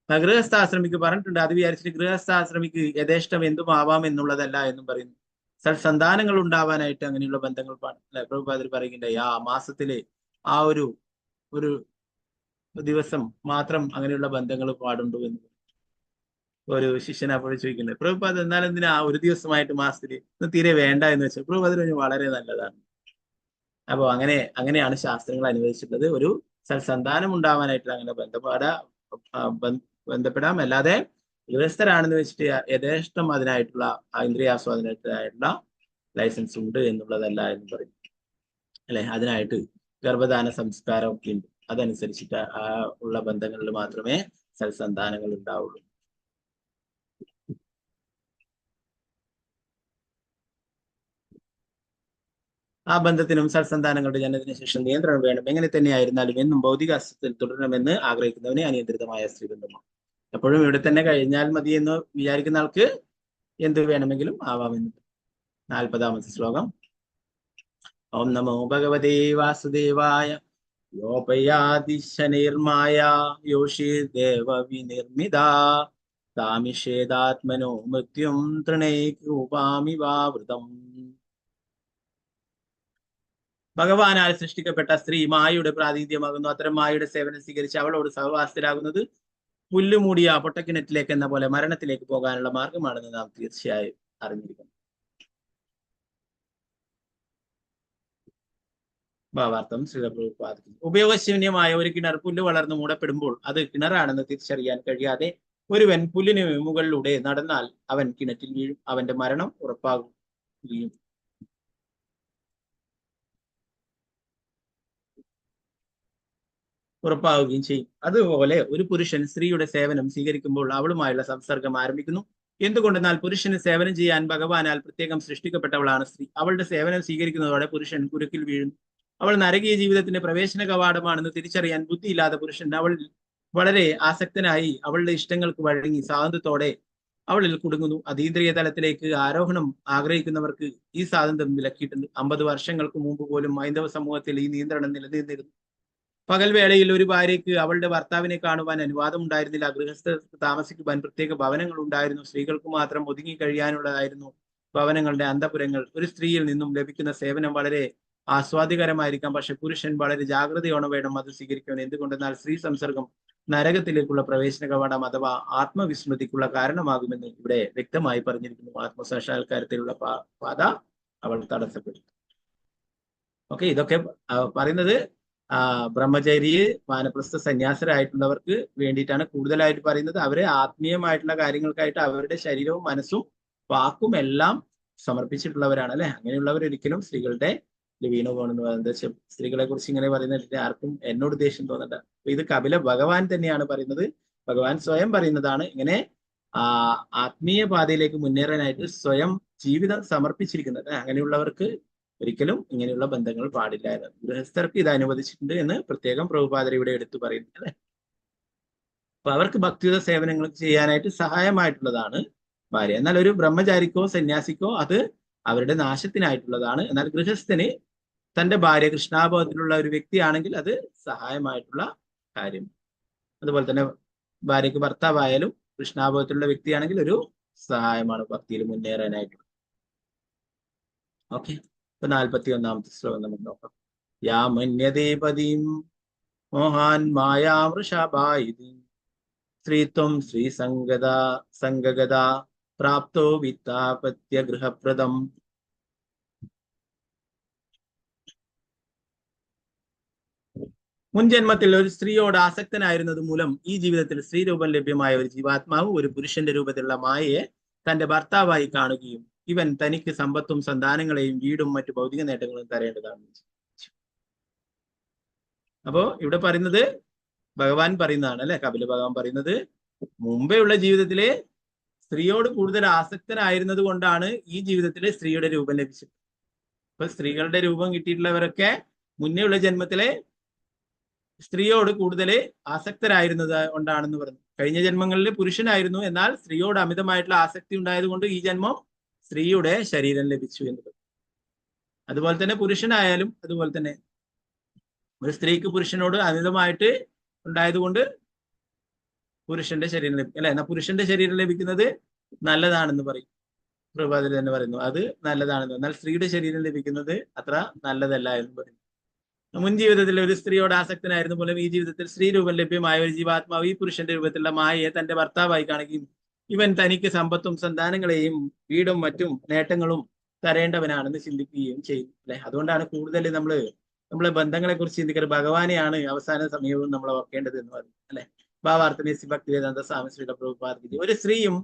ഗൃഹസ്ഥാശ്രമിക്ക് പറഞ്ഞിട്ടുണ്ട്. അത് വിചാരിച്ചിട്ട് ഗൃഹസ്ഥാശ്രമിക്ക് യഥേഷ്ടം എന്തും ആവാം എന്നുള്ളതല്ല എന്നും പറയുന്നു. സന്താനങ്ങൾ ഉണ്ടാവാനായിട്ട് അങ്ങനെയുള്ള ബന്ധങ്ങൾ അല്ലെ പ്രഭുപാദർ പറയുകയുണ്ടായി. ആ മാസത്തിലെ ആ ഒരു ദിവസം മാത്രം അങ്ങനെയുള്ള ബന്ധങ്ങൾ പാടുണ്ടോ എന്ന് ഒരു ശിഷ്യൻ അപ്പോൾ ചോദിക്കുന്നത്. പ്രഭുപാദർ എന്നാലും എന്തിനാ ഒരു ദിവസമായിട്ട് മാസത്തില് തീരെ വേണ്ട എന്ന് വെച്ചാൽ പ്രഭുപാദർ വളരെ നല്ലതാണ്. അപ്പോൾ അങ്ങനെയാണ് ശാസ്ത്രങ്ങൾ അനുവദിച്ചിട്ടുള്ളത്. ഒരു സൽസന്താനം ഉണ്ടാവാനായിട്ട് അങ്ങനെ ബന്ധപ്പെടാം. അല്ലാതെ ഗൃഹസ്ഥരാണെന്ന് വെച്ചിട്ട് യഥേഷ്ടം അതിനായിട്ടുള്ള ഇന്ദ്രിയാസ്വാദനത്തിനായിട്ടുള്ള ലൈസൻസ് ഉണ്ട് എന്നുള്ളതല്ല എന്ന് പറയും അല്ലെ. അതിനായിട്ട് ഗർഭധാന സംസ്കാരം ഒക്കെ ഉണ്ട്. അതനുസരിച്ചിട്ട് ഉള്ള ബന്ധങ്ങളിൽ മാത്രമേ സൽസന്താനങ്ങൾ ഉണ്ടാവുള്ളൂ. ആ ബന്ധത്തിനും സൽസന്താനങ്ങളുടെ ജനനത്തിന് ശേഷം നിയന്ത്രണം വേണം. എങ്ങനെ തന്നെയായിരുന്നാലും എന്നും ഭൗതിക അസ്തിത്വത്തിൽ തുടരണമെന്ന് ആഗ്രഹിക്കുന്നവന് അനിയന്ത്രിതമായ സ്ത്രീബന്ധമാണ്. എപ്പോഴും ഇവിടെ തന്നെ കഴിഞ്ഞാൽ മതി എന്ന് വിചാരിക്കുന്ന ആൾക്ക് എന്ത് വേണമെങ്കിലും ആവാമെന്ന്. 40ാമത്തെ ശ്ലോകം. ഓം നമോ ഭഗവതേ വാസുദേവായ യോപയാദിശനിർമായ യോഷിദേവ വിനിർമ്മിത താമിഷേദാത്മനോ മൃത്യും തൃണൈകൂപാമിവാവൃതം. ഭഗവാനാൽ സൃഷ്ടിക്കപ്പെട്ട സ്ത്രീ മായയുടെ പ്രാതിനിധ്യമാകുന്നു. അത്തരം മായയുടെ സേവനം സ്വീകരിച്ച് അവളോട് സഹവാസത്തിലാകുന്നത് പുല്ലുമൂടിയ പൊട്ടക്കിണറ്റിലേക്ക് എന്ന പോലെ മരണത്തിലേക്ക് പോകാനുള്ള മാർഗമാണെന്ന് നാം തീർച്ചയായും അറിഞ്ഞിരിക്കണം. ഭാവാർത്ഥം ശ്രീലപ്രഭുപാദിക്കുന്നു. ഉപയോഗശൂന്യമായ ഒരു കിണർ പുല്ല് വളർന്ന് മൂടപ്പെടുമ്പോൾ അത് കിണറാണെന്ന് തിരിച്ചറിയാൻ കഴിയാതെ ഒരുവൻ പുല്ലിന് മുകളിലൂടെ നടന്നാൽ അവൻ കിണറ്റിൽ വീഴും. അവന്റെ മരണം ഉറപ്പാകുകയും ചെയ്യും. അതുപോലെ ഒരു പുരുഷൻ സ്ത്രീയുടെ സേവനം സ്വീകരിക്കുമ്പോൾ അവളുമായുള്ള സംസർഗം ആരംഭിക്കുന്നു. എന്തുകൊണ്ടെന്നാൽ പുരുഷന് സേവനം ചെയ്യാൻ ഭഗവാനാൽ പ്രത്യേകം സൃഷ്ടിക്കപ്പെട്ടവളാണ് സ്ത്രീ. അവളുടെ സേവനം സ്വീകരിക്കുന്നതോടെ പുരുഷൻ കുരുക്കിൽ വീഴുന്നു. അവൾ നരകീയ ജീവിതത്തിന്റെ പ്രവേശന കവാടമാണെന്ന് തിരിച്ചറിയാൻ ബുദ്ധിയില്ലാത്ത പുരുഷൻ അവൾ വളരെ ആസക്തനായി അവളുടെ ഇഷ്ടങ്ങൾക്ക് വഴങ്ങി സ്വാതന്ത്ര്യത്തോടെ അവളിൽ കുടുങ്ങുന്നു. അതീന്ദ്രിയ തലത്തിലേക്ക് ആരോഹണം ആഗ്രഹിക്കുന്നവർക്ക് ഈ സ്വാതന്ത്ര്യം വിലക്കിയിട്ടുണ്ട്. 50 വർഷങ്ങൾക്ക് മുമ്പ് പോലും ഹൈന്ദവ സമൂഹത്തിൽ ഈ നിയന്ത്രണം നിലനിന്നിരുന്നു. പകൽ വേളയിൽ ഒരു ഭാര്യയ്ക്ക് അവളുടെ ഭർത്താവിനെ കാണുവാൻ അനുവാദം ഉണ്ടായിരുന്നില്ല. ഗൃഹസ്ഥർക്ക് താമസിക്കുവാൻ പ്രത്യേക ഭവനങ്ങൾ ഉണ്ടായിരുന്നു. സ്ത്രീകൾക്ക് മാത്രം ഒതുങ്ങി കഴിയാനുള്ളതായിരുന്നു ഭവനങ്ങളുടെ അന്തപുരങ്ങൾ. ഒരു സ്ത്രീയിൽ നിന്നും ലഭിക്കുന്ന സേവനം വളരെ ആസ്വാദികരമായിരിക്കാം. പക്ഷെ പുരുഷൻ വളരെ ജാഗ്രതയോടെ വേണം അത് സ്വീകരിക്കാൻ. എന്തുകൊണ്ടെന്നാൽ സ്ത്രീ സംസർഗം നരകത്തിലേക്കുള്ള പ്രവേശന കവാടം അഥവാ ആത്മവിസ്മൃതിക്കുള്ള കാരണമാകുമെന്ന് ഇവിടെ വ്യക്തമായി പറഞ്ഞിരിക്കുന്നു. ആത്മസാക്ഷാത്കാരത്തിലുള്ള പാത അവൾ തടസ്സപ്പെടും. ഓക്കെ, ഇതൊക്കെ പറയുന്നത് ബ്രഹ്മചര്യ വാനപ്രസ്ഥ സന്യാസരായിട്ടുള്ളവർക്ക് വേണ്ടിയിട്ടാണ് കൂടുതലായിട്ട് പറയുന്നത്. അവരെ ആത്മീയമായിട്ടുള്ള കാര്യങ്ങൾക്കായിട്ട് അവരുടെ ശരീരവും മനസ്സും വാക്കും എല്ലാം സമർപ്പിച്ചിട്ടുള്ളവരാണ് അല്ലെ. അങ്ങനെയുള്ളവർ ഒരിക്കലും സ്ത്രീകളുടെ വീണു പോകണമെന്ന് പറയുന്നത്. സ്ത്രീകളെ കുറിച്ച് ഇങ്ങനെ പറയുന്നിട്ട് ആർക്കും എന്നോട് ദേഷ്യം തോന്നണ്ട. ഇത് കപില ഭഗവാൻ തന്നെയാണ് പറയുന്നത്. ഭഗവാൻ സ്വയം പറയുന്നതാണ്. ഇങ്ങനെ ആത്മീയ പാതയിലേക്ക് മുന്നേറാനായിട്ട് സ്വയം ജീവിതം സമർപ്പിച്ചിരിക്കുന്നത്. അങ്ങനെയുള്ളവർക്ക് ഒരിക്കലും ഇങ്ങനെയുള്ള ബന്ധങ്ങൾ പാടില്ല എന്ന്. ഗൃഹസ്ഥർക്ക് ഇത് അനുവദിച്ചിട്ടുണ്ട് എന്ന് പ്രത്യേകം പ്രഭുപാദർ ഇവിടെ എടുത്തു പറയുന്നു അല്ലെ. അപ്പൊ അവർക്ക് ഭക്തിയുത സേവനങ്ങൾ ചെയ്യാനായിട്ട് സഹായമായിട്ടുള്ളതാണ് ഭാര്യ. എന്നാൽ ഒരു ബ്രഹ്മചാരിക്കോ സന്യാസിക്കോ അത് അവരുടെ നാശത്തിനായിട്ടുള്ളതാണ്. എന്നാൽ ഗൃഹസ്ഥന് തന്റെ ഭാര്യ കൃഷ്ണാബോധത്തിലുള്ള ഒരു വ്യക്തിയാണെങ്കിൽ അത് സഹായമായിട്ടുള്ള കാര്യം. അതുപോലെ തന്നെ ഭാര്യയ്ക്ക് ഭർത്താവായാലും കൃഷ്ണാബോധത്തിലുള്ള വ്യക്തിയാണെങ്കിൽ ഒരു സഹായമാണ് ഭക്തിയിൽ മുന്നേറാനായിട്ടുള്ളത്. ഓക്കെ, ഇപ്പൊ 41ാമത്തെ ശ്ലോകം നമുക്ക് നോക്കാം. യാ മന്യദേപതിം മോഹാൻ മായാമൃഷാഭായിതി സ്ത്രീത്വം സംഗഗത പ്രാപ്തോ വിത്താപത്യ ഗൃഹപ്രദം. മുൻ ജന്മത്തിൽ ഒരു സ്ത്രീയോട് ആസക്തനായിരുന്നത് മൂലം ഈ ജീവിതത്തിൽ സ്ത്രീ രൂപം ലഭ്യമായ ഒരു ജീവാത്മാവ് ഒരു പുരുഷന്റെ രൂപത്തിലുള്ള മായയെ തന്റെ ഭർത്താവായി കാണുകയും ഇവൻ തനിക്ക് സമ്പത്തും സന്താനങ്ങളെയും വീടും മറ്റു ഭൗതിക നേട്ടങ്ങളും തരേണ്ടതാണ്. അപ്പോ ഇവിടെ പറയുന്നത് ഭഗവാൻ പറയുന്നതാണ് അല്ലെ, കപില ഭഗവാൻ പറയുന്നത് മുമ്പേ ഉള്ള ജീവിതത്തിലെ സ്ത്രീയോട് കൂടുതൽ ആസക്തനായിരുന്നത് കൊണ്ടാണ് ഈ ജീവിതത്തിലെ സ്ത്രീയുടെ രൂപം ലഭിച്ചത്. ഇപ്പൊ സ്ത്രീകളുടെ രൂപം കിട്ടിയിട്ടുള്ളവരൊക്കെ മുന്നേ ഉള്ള ജന്മത്തിലെ സ്ത്രീയോട് കൂടുതൽ ആസക്തരായിരുന്നത് കൊണ്ടാണെന്ന് പറഞ്ഞു. കഴിഞ്ഞ ജന്മങ്ങളിൽ പുരുഷനായിരുന്നു, എന്നാൽ സ്ത്രീയോട് അമിതമായിട്ടുള്ള ആസക്തി ഉണ്ടായത് കൊണ്ട് ഈ ജന്മം സ്ത്രീയുടെ ശരീരം ലഭിച്ചു എന്ന് പറഞ്ഞു. അതുപോലെ തന്നെ പുരുഷനായാലും അതുപോലെ തന്നെ ഒരു സ്ത്രീക്ക് പുരുഷനോട് അമിതമായിട്ട് ഉണ്ടായത് കൊണ്ട് പുരുഷന്റെ ശരീരം ലഭിക്കും അല്ലെ. എന്നാൽ പുരുഷന്റെ ശരീരം ലഭിക്കുന്നത് നല്ലതാണെന്ന് പറയും. പ്രഭാതിൽ തന്നെ പറയുന്നു അത് നല്ലതാണെന്ന്. എന്നാൽ സ്ത്രീയുടെ ശരീരം ലഭിക്കുന്നത് അത്ര നല്ലതല്ല എന്ന് പറയും. മുൻ ജീവിതത്തിൽ ഒരു സ്ത്രീയോട് ആസക്തനായിരുന്ന പോലെ ഈ ജീവിതത്തിൽ സ്ത്രീ രൂപം ലഭ്യമായ ഒരു ജീവാത്മാവ് ഈ പുരുഷന്റെ രൂപത്തിലുള്ള മായയെ തന്റെ ഭർത്താവായി കാണുകയും ഇവൻ തനിക്ക് സമ്പത്തും സന്താനങ്ങളെയും വീടും മറ്റും നേട്ടങ്ങളും തരേണ്ടവനാണെന്ന് ചിന്തിക്കുകയും ചെയ്യും അല്ലെ. അതുകൊണ്ടാണ് കൂടുതൽ നമ്മളെ ബന്ധങ്ങളെ കുറിച്ച് ചിന്തിക്കുന്നത് ഭഗവാനെയാണ് അവസാന സമയവും നമ്മൾ ഓർക്കേണ്ടത് എന്ന് പറഞ്ഞു അല്ലെ. ഭാവാർത്ഥനെ ഭക്തിവേദാന്ത സ്വാമി ശ്രീ പ്രഭുപാദ് ഒരു സ്ത്രീയും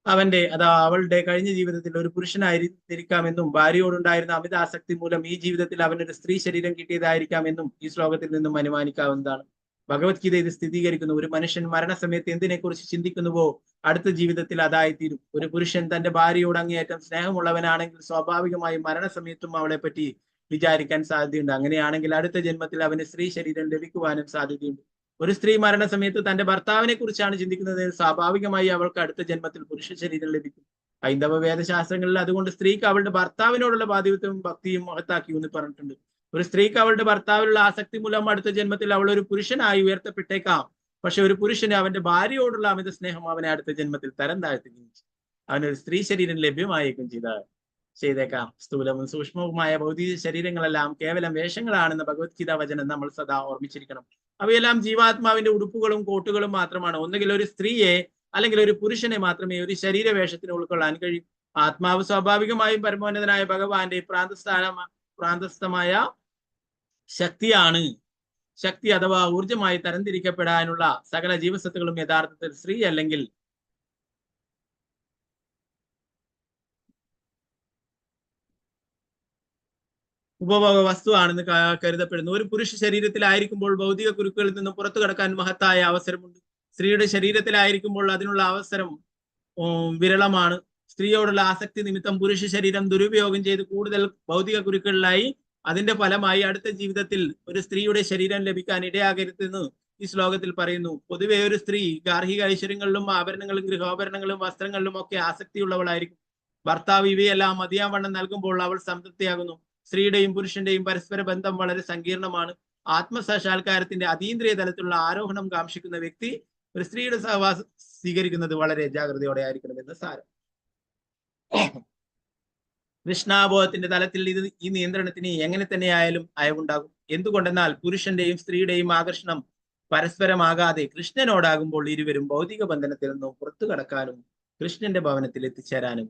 അവളുടെ കഴിഞ്ഞ ജീവിതത്തിൽ ഒരു പുരുഷനായിരിക്കാമെന്നും ഭാര്യയോടുണ്ടായിരുന്ന അമിത ആസക്തി മൂലം ഈ ജീവിതത്തിൽ അവനൊരു സ്ത്രീ ശരീരം കിട്ടിയതായിരിക്കാമെന്നും ഈ ശ്ലോകത്തിൽ നിന്നും അനുമാനിക്കാവുന്നതാണ്. ഭഗവത്ഗീത ഇത് സ്ഥിരീകരിക്കുന്നു. ഒരു മനുഷ്യൻ മരണസമയത്ത് എന്തിനെക്കുറിച്ച് ചിന്തിക്കുന്നുവോ അടുത്ത ജീവിതത്തിൽ അതായിത്തീരും. ഒരു പുരുഷൻ തന്റെ ഭാര്യയോട് അങ്ങേയറ്റം സ്നേഹമുള്ളവനാണെങ്കിൽ സ്വാഭാവികമായും മരണസമയത്തും അവളെ പറ്റി വിചാരിക്കാൻ സാധ്യതയുണ്ട്. അങ്ങനെയാണെങ്കിൽ അടുത്ത ജന്മത്തിൽ അവന് സ്ത്രീ ശരീരം ലഭിക്കുവാനും സാധ്യതയുണ്ട്. ഒരു സ്ത്രീ മരണസമയത്ത് തന്റെ ഭർത്താവിനെ കുറിച്ചാണ് ചിന്തിക്കുന്നത്, സ്വാഭാവികമായി അവൾക്ക് അടുത്ത ജന്മത്തിൽ പുരുഷ ശരീരം ലഭിക്കും. ഹൈന്ദവ വേദശാസ്ത്രങ്ങളിൽ അതുകൊണ്ട് സ്ത്രീക്ക് അവളുടെ ഭർത്താവിനോടുള്ള ബാധ്യതയും ഭക്തിയും മഹത്താക്കി എന്ന് പറഞ്ഞിട്ടുണ്ട്. ഒരു സ്ത്രീക്ക് അവളുടെ ഭർത്താവിനുള്ള ആസക്തി മൂലം അടുത്ത ജന്മത്തിൽ അവൾ ഒരു പുരുഷനായി ഉയർത്തപ്പെട്ടേക്കാം. പക്ഷെ ഒരു പുരുഷന് അവന്റെ ഭാര്യയോടുള്ള അമിത സ്നേഹം അവനെ അടുത്ത ജന്മത്തിൽ തരം താഴ്ത്തുകയും അവനൊരു സ്ത്രീ ശരീരം ലഭ്യമായേക്കും ചെയ്തേക്കാം. സ്ഥൂലവും സൂക്ഷ്മവുമായ ഭൗതിക ശരീരങ്ങളെല്ലാം കേവലം വേഷങ്ങളാണെന്ന ഭഗവത്ഗീത വചനം നമ്മൾ സദാ ഓർമ്മിച്ചിരിക്കണം. അവയെല്ലാം ജീവാത്മാവിന്റെ ഉടുപ്പുകളും കോട്ടുകളും മാത്രമാണ്. ഒന്നുകിൽ ഒരു സ്ത്രീയെ അല്ലെങ്കിൽ ഒരു പുരുഷനെ മാത്രമേ ഒരു ശരീരവേഷത്തിന് ഉൾക്കൊള്ളാൻ കഴിയും. ആത്മാവ് സ്വാഭാവികമായും പരമോന്നതനായ ഭഗവാന്റെ പ്രാന്തസ്ഥമായ ശക്തിയാണ്. ശക്തി അഥവാ ഊർജമായി തരംതിരിക്കപ്പെടാനുള്ള സകല ജീവസത്തുക്കളും യഥാർത്ഥത്തിൽ സ്ത്രീ അല്ലെങ്കിൽ ഉപഭോഗ വസ്തുവാണെന്ന് കരുതപ്പെടുന്നു. ഒരു പുരുഷ ശരീരത്തിലായിരിക്കുമ്പോൾ ഭൗതിക കുരുക്കുകളിൽ നിന്നും പുറത്തു കടക്കാൻ മഹത്തായ അവസരമുണ്ട്. സ്ത്രീയുടെ ശരീരത്തിലായിരിക്കുമ്പോൾ അതിനുള്ള അവസരം വിരളമാണ്. സ്ത്രീയോടുള്ള ആസക്തി നിമിത്തം പുരുഷ ശരീരം ദുരുപയോഗം ചെയ്ത് കൂടുതൽ ഭൗതിക കുരുക്കുകളിലായി അതിന്റെ ഫലമായി അടുത്ത ജീവിതത്തിൽ ഒരു സ്ത്രീയുടെ ശരീരം ലഭിക്കാൻ ഇടയാകരുതെന്ന് ഈ ശ്ലോകത്തിൽ പറയുന്നു. പൊതുവെ ഒരു സ്ത്രീ ഗാർഹിക ഐശ്വര്യങ്ങളിലും ആഭരണങ്ങളും ഗൃഹോപകരണങ്ങളും വസ്ത്രങ്ങളിലും ഒക്കെ ആസക്തിയുള്ളവളായിരിക്കും. ഭർത്താവ് ഇവയെല്ലാം മതിയാവണ്ണം നൽകുമ്പോൾ അവൾ സംതൃപ്തിയാകുന്നു. സ്ത്രീയുടെയും പുരുഷന്റെയും പരസ്പര ബന്ധം വളരെ സങ്കീർണമാണ്. ആത്മസാക്ഷാത്കാരത്തിന്റെ അതീന്ദ്രിയ തലത്തിലുള്ള ആരോഹണം കാക്ഷിക്കുന്ന വ്യക്തി ഒരു സ്ത്രീയുടെ സഹവാസം സ്വീകരിക്കുന്നത് വളരെ ജാഗ്രതയോടെ ആയിരിക്കണമെന്ന് സാരം. കൃഷ്ണാബോധത്തിന്റെ തലത്തിൽ ഈ നിയന്ത്രണത്തിന് എങ്ങനെ തന്നെയായാലും അയവുണ്ടാകും. എന്തുകൊണ്ടെന്നാൽ പുരുഷന്റെയും സ്ത്രീയുടെയും ആകർഷണം പരസ്പരമാകാതെ കൃഷ്ണനോടാകുമ്പോൾ ഇരുവരും ഭൗതിക ബന്ധനത്തിൽ നിന്നും പുറത്തു കടക്കാനും കൃഷ്ണന്റെ ഭവനത്തിൽ എത്തിച്ചേരാനും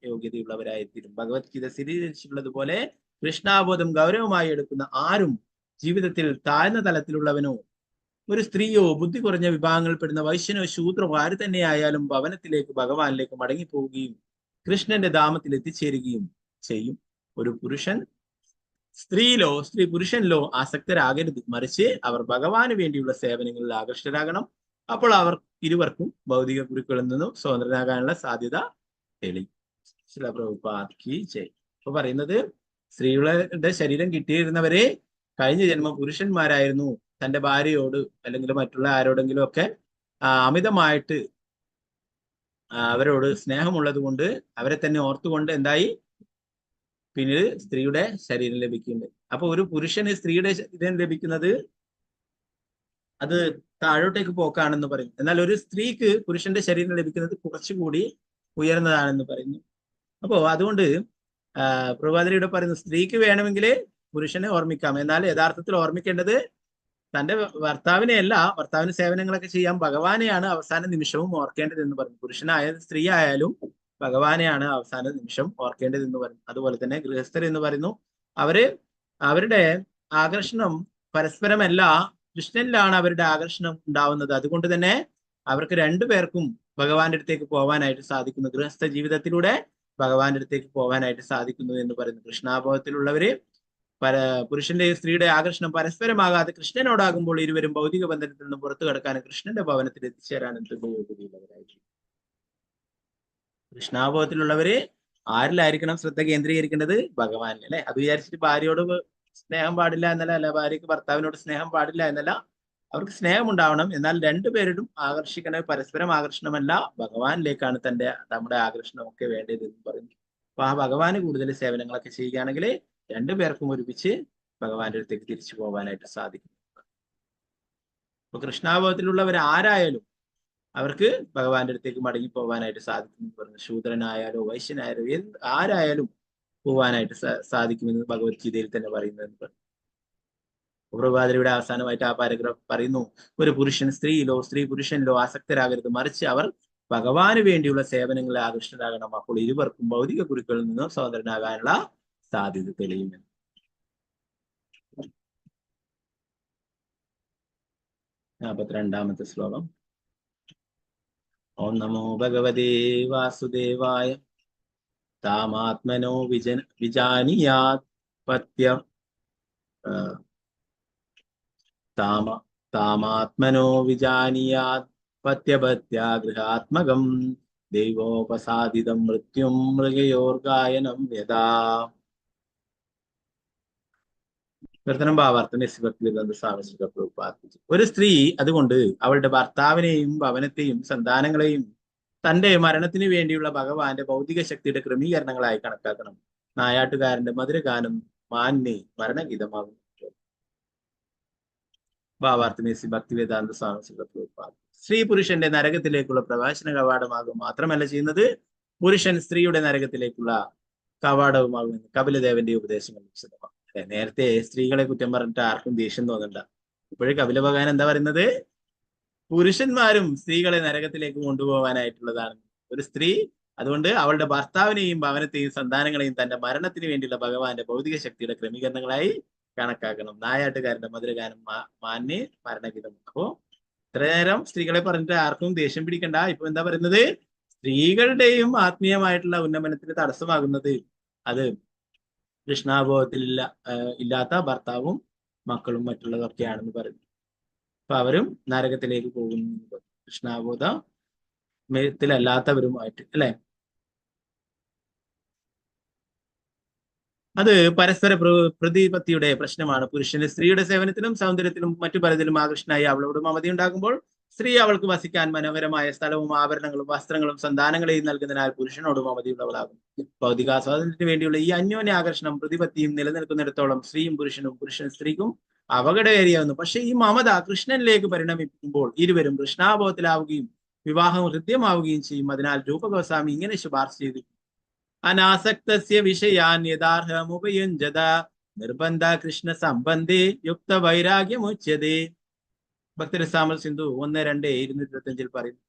യോഗ്യതയുള്ളവരായിത്തീരും. ഭഗവത്ഗീത സ്ഥിരീകരിച്ചിട്ടുള്ളതുപോലെ കൃഷ്ണാബോധം ഗൗരവമായി എടുക്കുന്ന ആരും ജീവിതത്തിൽ താഴ്ന്ന തലത്തിലുള്ളവനോ ഒരു സ്ത്രീയോ ബുദ്ധി കുറഞ്ഞ വിഭാഗങ്ങളിൽപ്പെടുന്ന വൈശ്യനോ ശൂദ്രോ ആര് തന്നെയായാലും ഭവനത്തിലേക്ക് ഭഗവാനിലേക്ക് മടങ്ങിപ്പോവുകയും കൃഷ്ണന്റെ ധാമത്തിൽ എത്തിച്ചേരുകയും ചെയ്യും. ഒരു പുരുഷൻ സ്ത്രീ പുരുഷനിലോ ആസക്തരാകരുത്. മറിച്ച് അവർ ഭഗവാന് വേണ്ടിയുള്ള സേവനങ്ങളിൽ ആകർഷ്ടരാകണം. അപ്പോൾ അവർ ഇരുവർക്കും ഭൗതിക കുരുക്കളിൽ നിന്നും സ്വതന്ത്രനാകാനുള്ള സാധ്യത തെളിയും. ശ്രീല പ്രഭുപാദ് കി ജയ്. ഇപ്പൊ പറയുന്നത് സ്ത്രീകളുടെ ശരീരം കിട്ടിയിരുന്നവരെ കഴിഞ്ഞ ജന്മം പുരുഷന്മാരായിരുന്നു. തന്റെ ഭാര്യയോട് അല്ലെങ്കിൽ മറ്റുള്ള ആരോടെങ്കിലും ഒക്കെ അമിതമായിട്ട് അവരോട് സ്നേഹമുള്ളത് കൊണ്ട് അവരെ തന്നെ ഓർത്തുകൊണ്ട് എന്തായി പിന്നീട് സ്ത്രീയുടെ ശരീരം ലഭിക്കുന്നുണ്ട്. അപ്പൊ ഒരു പുരുഷന് സ്ത്രീയുടെ ശരീരം ലഭിക്കുന്നത് അത് താഴോട്ടേക്ക് പോക്കാണെന്ന് പറയും. എന്നാൽ ഒരു സ്ത്രീക്ക് പുരുഷന്റെ ശരീരം ലഭിക്കുന്നത് കുറച്ചുകൂടി ഉയർന്നതാണെന്ന് പറയുന്നു. അപ്പോ അതുകൊണ്ട് പ്രഭാതരിയുടെ പറയുന്നു സ്ത്രീക്ക് വേണമെങ്കിൽ പുരുഷനെ ഓർമ്മിക്കാം, എന്നാൽ യഥാർത്ഥത്തിൽ ഓർമ്മിക്കേണ്ടത് തന്റെ ഭർത്താവിനെ അല്ല. ഭർത്താവിന് സേവനങ്ങളൊക്കെ ചെയ്യാൻ ഭഗവാനെയാണ് അവസാന നിമിഷവും ഓർക്കേണ്ടത് എന്ന് പറഞ്ഞു. പുരുഷനായാലും സ്ത്രീ ആയാലും ഭഗവാനെയാണ് അവസാന നിമിഷം ഓർക്കേണ്ടത് എന്ന് പറഞ്ഞു. അതുപോലെ തന്നെ ഗൃഹസ്ഥർ എന്ന് പറയുന്നു അവരുടെ ആകർഷണം പരസ്പരമല്ല കൃഷ്ണനിലാണ് അവരുടെ ആകർഷണം ഉണ്ടാവുന്നത്. അതുകൊണ്ട് തന്നെ അവർക്ക് രണ്ടുപേർക്കും ഭഗവാന്റെ അടുത്തേക്ക് പോകാനായിട്ട് സാധിക്കുന്നു. ഗൃഹസ്ഥ ജീവിതത്തിലൂടെ ഭഗവാന്റെ അടുത്തേക്ക് പോകാനായിട്ട് സാധിക്കുന്നു എന്ന് പറയുന്നു. കൃഷ്ണാഭാവത്തിലുള്ളവര് പുരുഷന്റെയും സ്ത്രീയുടെ ആകർഷണം പരസ്പരമാകാതെ കൃഷ്ണനോടാകുമ്പോൾ ഇരുവരും ഭൗതിക ബന്ധനത്തിൽ നിന്ന് പുറത്തു കടക്കാനും കൃഷ്ണന്റെ ഭവനത്തിൽ എത്തിച്ചേരാനും യോഗ്യതയുള്ളവരായിരിക്കും. കൃഷ്ണാഭാവത്തിലുള്ളവര് ആരിലായിരിക്കണം ശ്രദ്ധ കേന്ദ്രീകരിക്കേണ്ടത്? ഭഗവാനിൽ, അല്ലെ? അത് വിചാരിച്ചിട്ട് ഭാര്യയോട് സ്നേഹം പാടില്ല എന്നല്ല, അല്ല ഭാര്യക്ക് ഭർത്താവിനോട് സ്നേഹം പാടില്ല എന്നല്ല. അവർക്ക് സ്നേഹം ഉണ്ടാവണം. എന്നാൽ രണ്ടുപേരും ആകർഷിക്കുന്ന പരസ്പരം ആകർഷണമല്ല, ഭഗവാനിലേക്കാണ് നമ്മുടെ ആകർഷണമൊക്കെ വേണ്ടത് എന്ന് പറയുന്നു. അപ്പൊ ആ ഭഗവാന് കൂടുതൽ സേവനങ്ങളൊക്കെ ചെയ്യുകയാണെങ്കിൽ രണ്ടുപേർക്കും ഒരുമിച്ച് ഭഗവാന്റെ അടുത്തേക്ക് തിരിച്ചു പോകാനായിട്ട് സാധിക്കും. അപ്പൊ കൃഷ്ണാഭാവത്തിലുള്ളവർ ആരായാലും അവർക്ക് ഭഗവാന്റെ അടുത്തേക്ക് മടങ്ങി പോകാനായിട്ട് സാധിക്കുമെന്ന് പറഞ്ഞു. ശൂദ്രനായാലോ വൈശ്യനായാലോ ആരായാലും പോവാനായിട്ട് സാധിക്കുമെന്ന് ഭഗവത്ഗീതയിൽ തന്നെ പറയുന്നതെന്ന് പറഞ്ഞു. പ്രഭാതരുടെ അവസാനമായിട്ട് ആ പാരഗ്രാഫ് പറയുന്നു, ഒരു പുരുഷൻ സ്ത്രീയിലോ സ്ത്രീ പുരുഷനിലോ ആസക്തരാകരുത്, മറിച്ച് അവർ ഭഗവാന് വേണ്ടിയുള്ള സേവനങ്ങളിൽ ആകൃഷ്ടരാകണം. അപ്പോൾ ഇരുവർക്കും ഭൗതിക കുരുക്കളിൽ നിന്നും സ്വതന്ത്രനാകാനുള്ള സാധ്യത തെളിയുമെന്ന്. 42ാമത്തെ ശ്ലോകം. ഓം നമോ ഭഗവതേ വാസുദേവായ താമാത്മനോ വിജാനിയാത് പത്യം താമാത്മനോ വിജാനിയാത് പത്യപത്യാഗൃഹാത്മകം ദൈവോപസാദിതം മൃത്യും മൃഗയോർഗായനം യഥാ. കീർത്തനം ഭാവാർത്ഥം സാവശ്യപ്പെട്ടു. ഒരു സ്ത്രീ അതുകൊണ്ട് അവളുടെ ഭർത്താവിനെയും ഭവനത്തെയും സന്താനങ്ങളെയും തന്റെ മരണത്തിന് വേണ്ടിയുള്ള ഭഗവാന്റെ ഭൗതിക ശക്തിയുടെ ക്രമീകരണങ്ങളായി കണക്കാക്കണം. നായാട്ടുകാരന്റെ മധുരഗാനം മാന്യ മരണഗീതമാകും. ഭാവാർത്ഥമേസി ഭക്തിവേദാന്ത സ്വാമി. സ്ത്രീ പുരുഷന്റെ നരകത്തിലേക്കുള്ള പ്രവേശന കവാടമാകും. മാത്രമല്ല ചെയ്യുന്നത്, പുരുഷൻ സ്ത്രീയുടെ നരകത്തിലേക്കുള്ള കവാടവുമാകുമെന്ന് കപിലദേവന്റെ ഉപദേശങ്ങൾ വിശദമാണ്. നേരത്തെ സ്ത്രീകളെ കുറ്റം പറഞ്ഞിട്ട് ആർക്കും ദേഷ്യം തോന്നണ്ട. ഇപ്പോഴും കപില ഭഗവാൻ എന്താ പറയുന്നത്? പുരുഷന്മാരും സ്ത്രീകളെ നരകത്തിലേക്ക് കൊണ്ടുപോകാനായിട്ടുള്ളതാണ്. ഒരു സ്ത്രീ അതുകൊണ്ട് അവളുടെ ഭർത്താവിനെയും ഭവനത്തെയും സന്താനങ്ങളെയും തന്റെ മരണത്തിന് വേണ്ടിയുള്ള ഭഗവാന്റെ ഭൗതിക ശക്തിയുടെ ക്രമീകരണങ്ങളായി കണക്കാക്കണം. നായാട്ടുകാരന്റെ മധുരഗാനം മാന്യ മരണഗീതം. അപ്പോ ഇത്ര നേരം സ്ത്രീകളെ പറഞ്ഞിട്ട് ആർക്കും ദേഷ്യം പിടിക്കണ്ട. ഇപ്പൊ എന്താ പറയുന്നത്? സ്ത്രീകളുടെയും ആത്മീയമായിട്ടുള്ള ഉന്നമനത്തിന് തടസ്സമാകുന്നത് അത് ഇല്ലാത്ത ഭർത്താവും മക്കളും മറ്റുള്ളതൊക്കെയാണെന്ന് പറയുന്നു. അപ്പൊ അവരും നരകത്തിലേക്ക് പോകുന്നു, കൃഷ്ണാബോധത്തിലല്ലാത്തവരുമായിട്ട്, അല്ലെ? അത് പരസ്പര പ്രതിപത്തിയുടെ പ്രശ്നമാണ്. പുരുഷന് സ്ത്രീയുടെ സേവനത്തിലും സൗന്ദര്യത്തിലും മറ്റു പലതിലും ആകൃഷ്ടനായി അവളോട് മമതി ഉണ്ടാകുമ്പോൾ സ്ത്രീ അവൾക്ക് വസിക്കാൻ മനോഹരമായ സ്ഥലവും ആഭരണങ്ങളും വസ്ത്രങ്ങളും സന്താനങ്ങളെയും നൽകുന്നതിനാൽ പുരുഷനോട് മമതിയുള്ളവളാകും. ഭൗതിക സ്വാതന്ത്ര്യത്തിന് വേണ്ടിയുള്ള ഈ അന്യോന്യ ആകർഷണം പ്രതിപത്തിയും നിലനിൽക്കുന്നിടത്തോളം സ്ത്രീയും പുരുഷനും സ്ത്രീക്കും അപകടകാരിയാകുന്നു. പക്ഷെ ഈ മമത കൃഷ്ണനിലേക്ക് പരിണമിക്കുമ്പോൾ ഇരുവരും കൃഷ്ണാബോധത്തിലാവുകയും വിവാഹം ഹൃദ്യമാവുകയും ചെയ്യും. അതിനാൽ രൂപഗോസ്വാമി ഇങ്ങനെ ശുപാർശ ചെയ്തു: അനാസക്തസ്യ വിഷയാൻ യഥാർഹമുപയുഞ്ജത നിർബന്ധ കൃഷ്ണ സംബന്ധേ യുക്ത വൈരാഗ്യമുച്യതേ. ഭക്തരസാമൽ സിന്ധു 1-2-225 പറയുന്നു.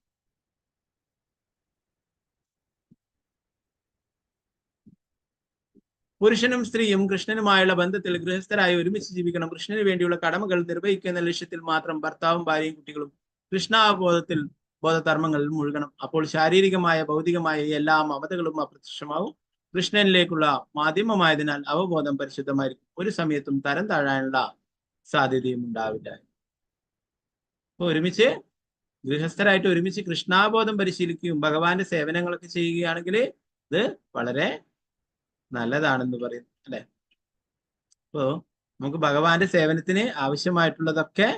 പുരുഷനും സ്ത്രീയും കൃഷ്ണനുമായുള്ള ബന്ധത്തിൽ ഗൃഹസ്ഥരായി ഒരുമിച്ച് ജീവിക്കണം. കൃഷ്ണന് വേണ്ടിയുള്ള കടമകൾ നിർവഹിക്കുന്ന ലക്ഷ്യത്തിൽ മാത്രം ഭർത്താവും ഭാര്യയും കുട്ടികളും ബോധധർമ്മങ്ങളിൽ മുഴുകണം. അപ്പോൾ ശാരീരികമായ ഭൗതികമായ എല്ലാ മമതകളും അപ്രത്യക്ഷമാവും. കൃഷ്ണനിലേക്കുള്ള മാധ്യമമായതിനാൽ അവബോധം പരിശുദ്ധമായിരിക്കും. ഒരു സമയത്തും തരം താഴാനുള്ള സാധ്യതയും ഉണ്ടാവില്ല. അപ്പൊ ഒരുമിച്ച് ഗൃഹസ്ഥരായിട്ട് ഒരുമിച്ച് കൃഷ്ണാബോധം പരിശീലിക്കുകയും ഭഗവാന്റെ സേവനങ്ങളൊക്കെ ചെയ്യുകയാണെങ്കിൽ ഇത് വളരെ നല്ലതാണെന്ന് പറയുന്നു, അല്ലെ? അപ്പോ നമുക്ക് ഭഗവാന്റെ സേവനത്തിന് ആവശ്യമായിട്ടുള്ളതൊക്കെ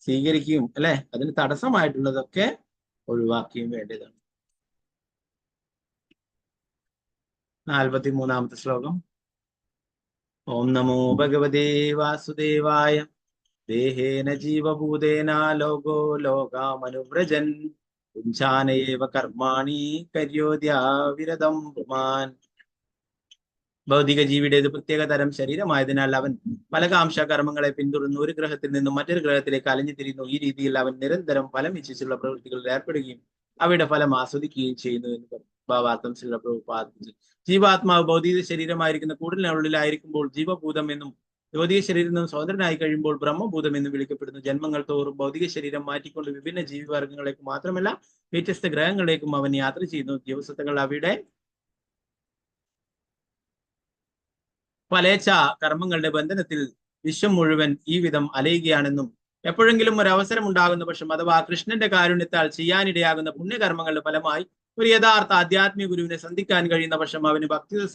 സ്വീകരിക്കുകയും, അല്ലെ, അതിന് തടസ്സമായിട്ടുള്ളതൊക്കെ ഒഴിവാക്കുകയും വേണ്ടതാണ്. 43ാമത്തെ ശ്ലോകം. ഓം നമോ ഭഗവതേ വാസുദേവായ ദേഹേന ജീവഭൂതേന ലോകോ ലോകാമനുവ്രജൻ പുഞ്ചാനയേവ കർമാണി കര്യോദ്യാവിരതം പുമാൻ. ഭൗതിക ജീവിയുടേത് പ്രത്യേക തരം ശരീരമായതിനാൽ അവൻ ഫലകാംക്ഷ കർമ്മങ്ങളെ പിന്തുടർന്ന് ഒരു ഗ്രഹത്തിൽ നിന്നും മറ്റൊരു ഗ്രഹത്തിലേക്ക് അലഞ്ഞു തിരിയുന്നു. ഈ രീതിയിൽ അവൻ നിരന്തരം ഫലം ഇച്ഛിച്ചുള്ള പ്രവൃത്തികളിൽ ഏർപ്പെടുകയും അവയുടെ ഫലം ആസ്വദിക്കുകയും ചെയ്യുന്നു എന്ന് പറഞ്ഞു. ഭാവാർത്ഥം ശ്രീ പ്രഭുപാദ. ജീവാത്മാവ് ഭൗതിക ശരീരമായിരിക്കുന്ന കൂടിനുള്ളിലായിരിക്കുമ്പോൾ ജീവഭൂതം എന്നും ഭൗതിക ശരീരത്തിൽ നിന്നും സ്വതന്ത്രനായി കഴിയുമ്പോൾ ബ്രഹ്മഭൂതം എന്ന് വിളിക്കപ്പെടുന്നു. ജന്മങ്ങൾ തോറും ഭൗതിക ശരീരം മാറ്റിക്കൊണ്ട് വിഭിന്ന ജീവിവർഗങ്ങളിലേക്ക് മാത്രമല്ല വ്യത്യസ്ത ഗ്രഹങ്ങളിലേക്കും അവൻ യാത്ര ചെയ്യുന്നു. ജീവസത്തകൾ അവയുടെ ഫലേച്ഛ കർമ്മങ്ങളുടെ ബന്ധനത്തിൽ വിശ്വം മുഴുവൻ ഈ വിധം അലയുകയാണെന്നും എപ്പോഴെങ്കിലും ഒരു അവസരം ഉണ്ടാകുന്ന പക്ഷം അഥവാ കൃഷ്ണന്റെ കാരുണ്യത്താൽ ചെയ്യാനിടയാകുന്ന പുണ്യകർമ്മങ്ങളുടെ ഫലമായി ഒരു യഥാർത്ഥ ആധ്യാത്മിക ഗുരുവിനെ സന്ധിക്കാൻ കഴിയുന്ന പക്ഷം അവന് ഭക്തിയുത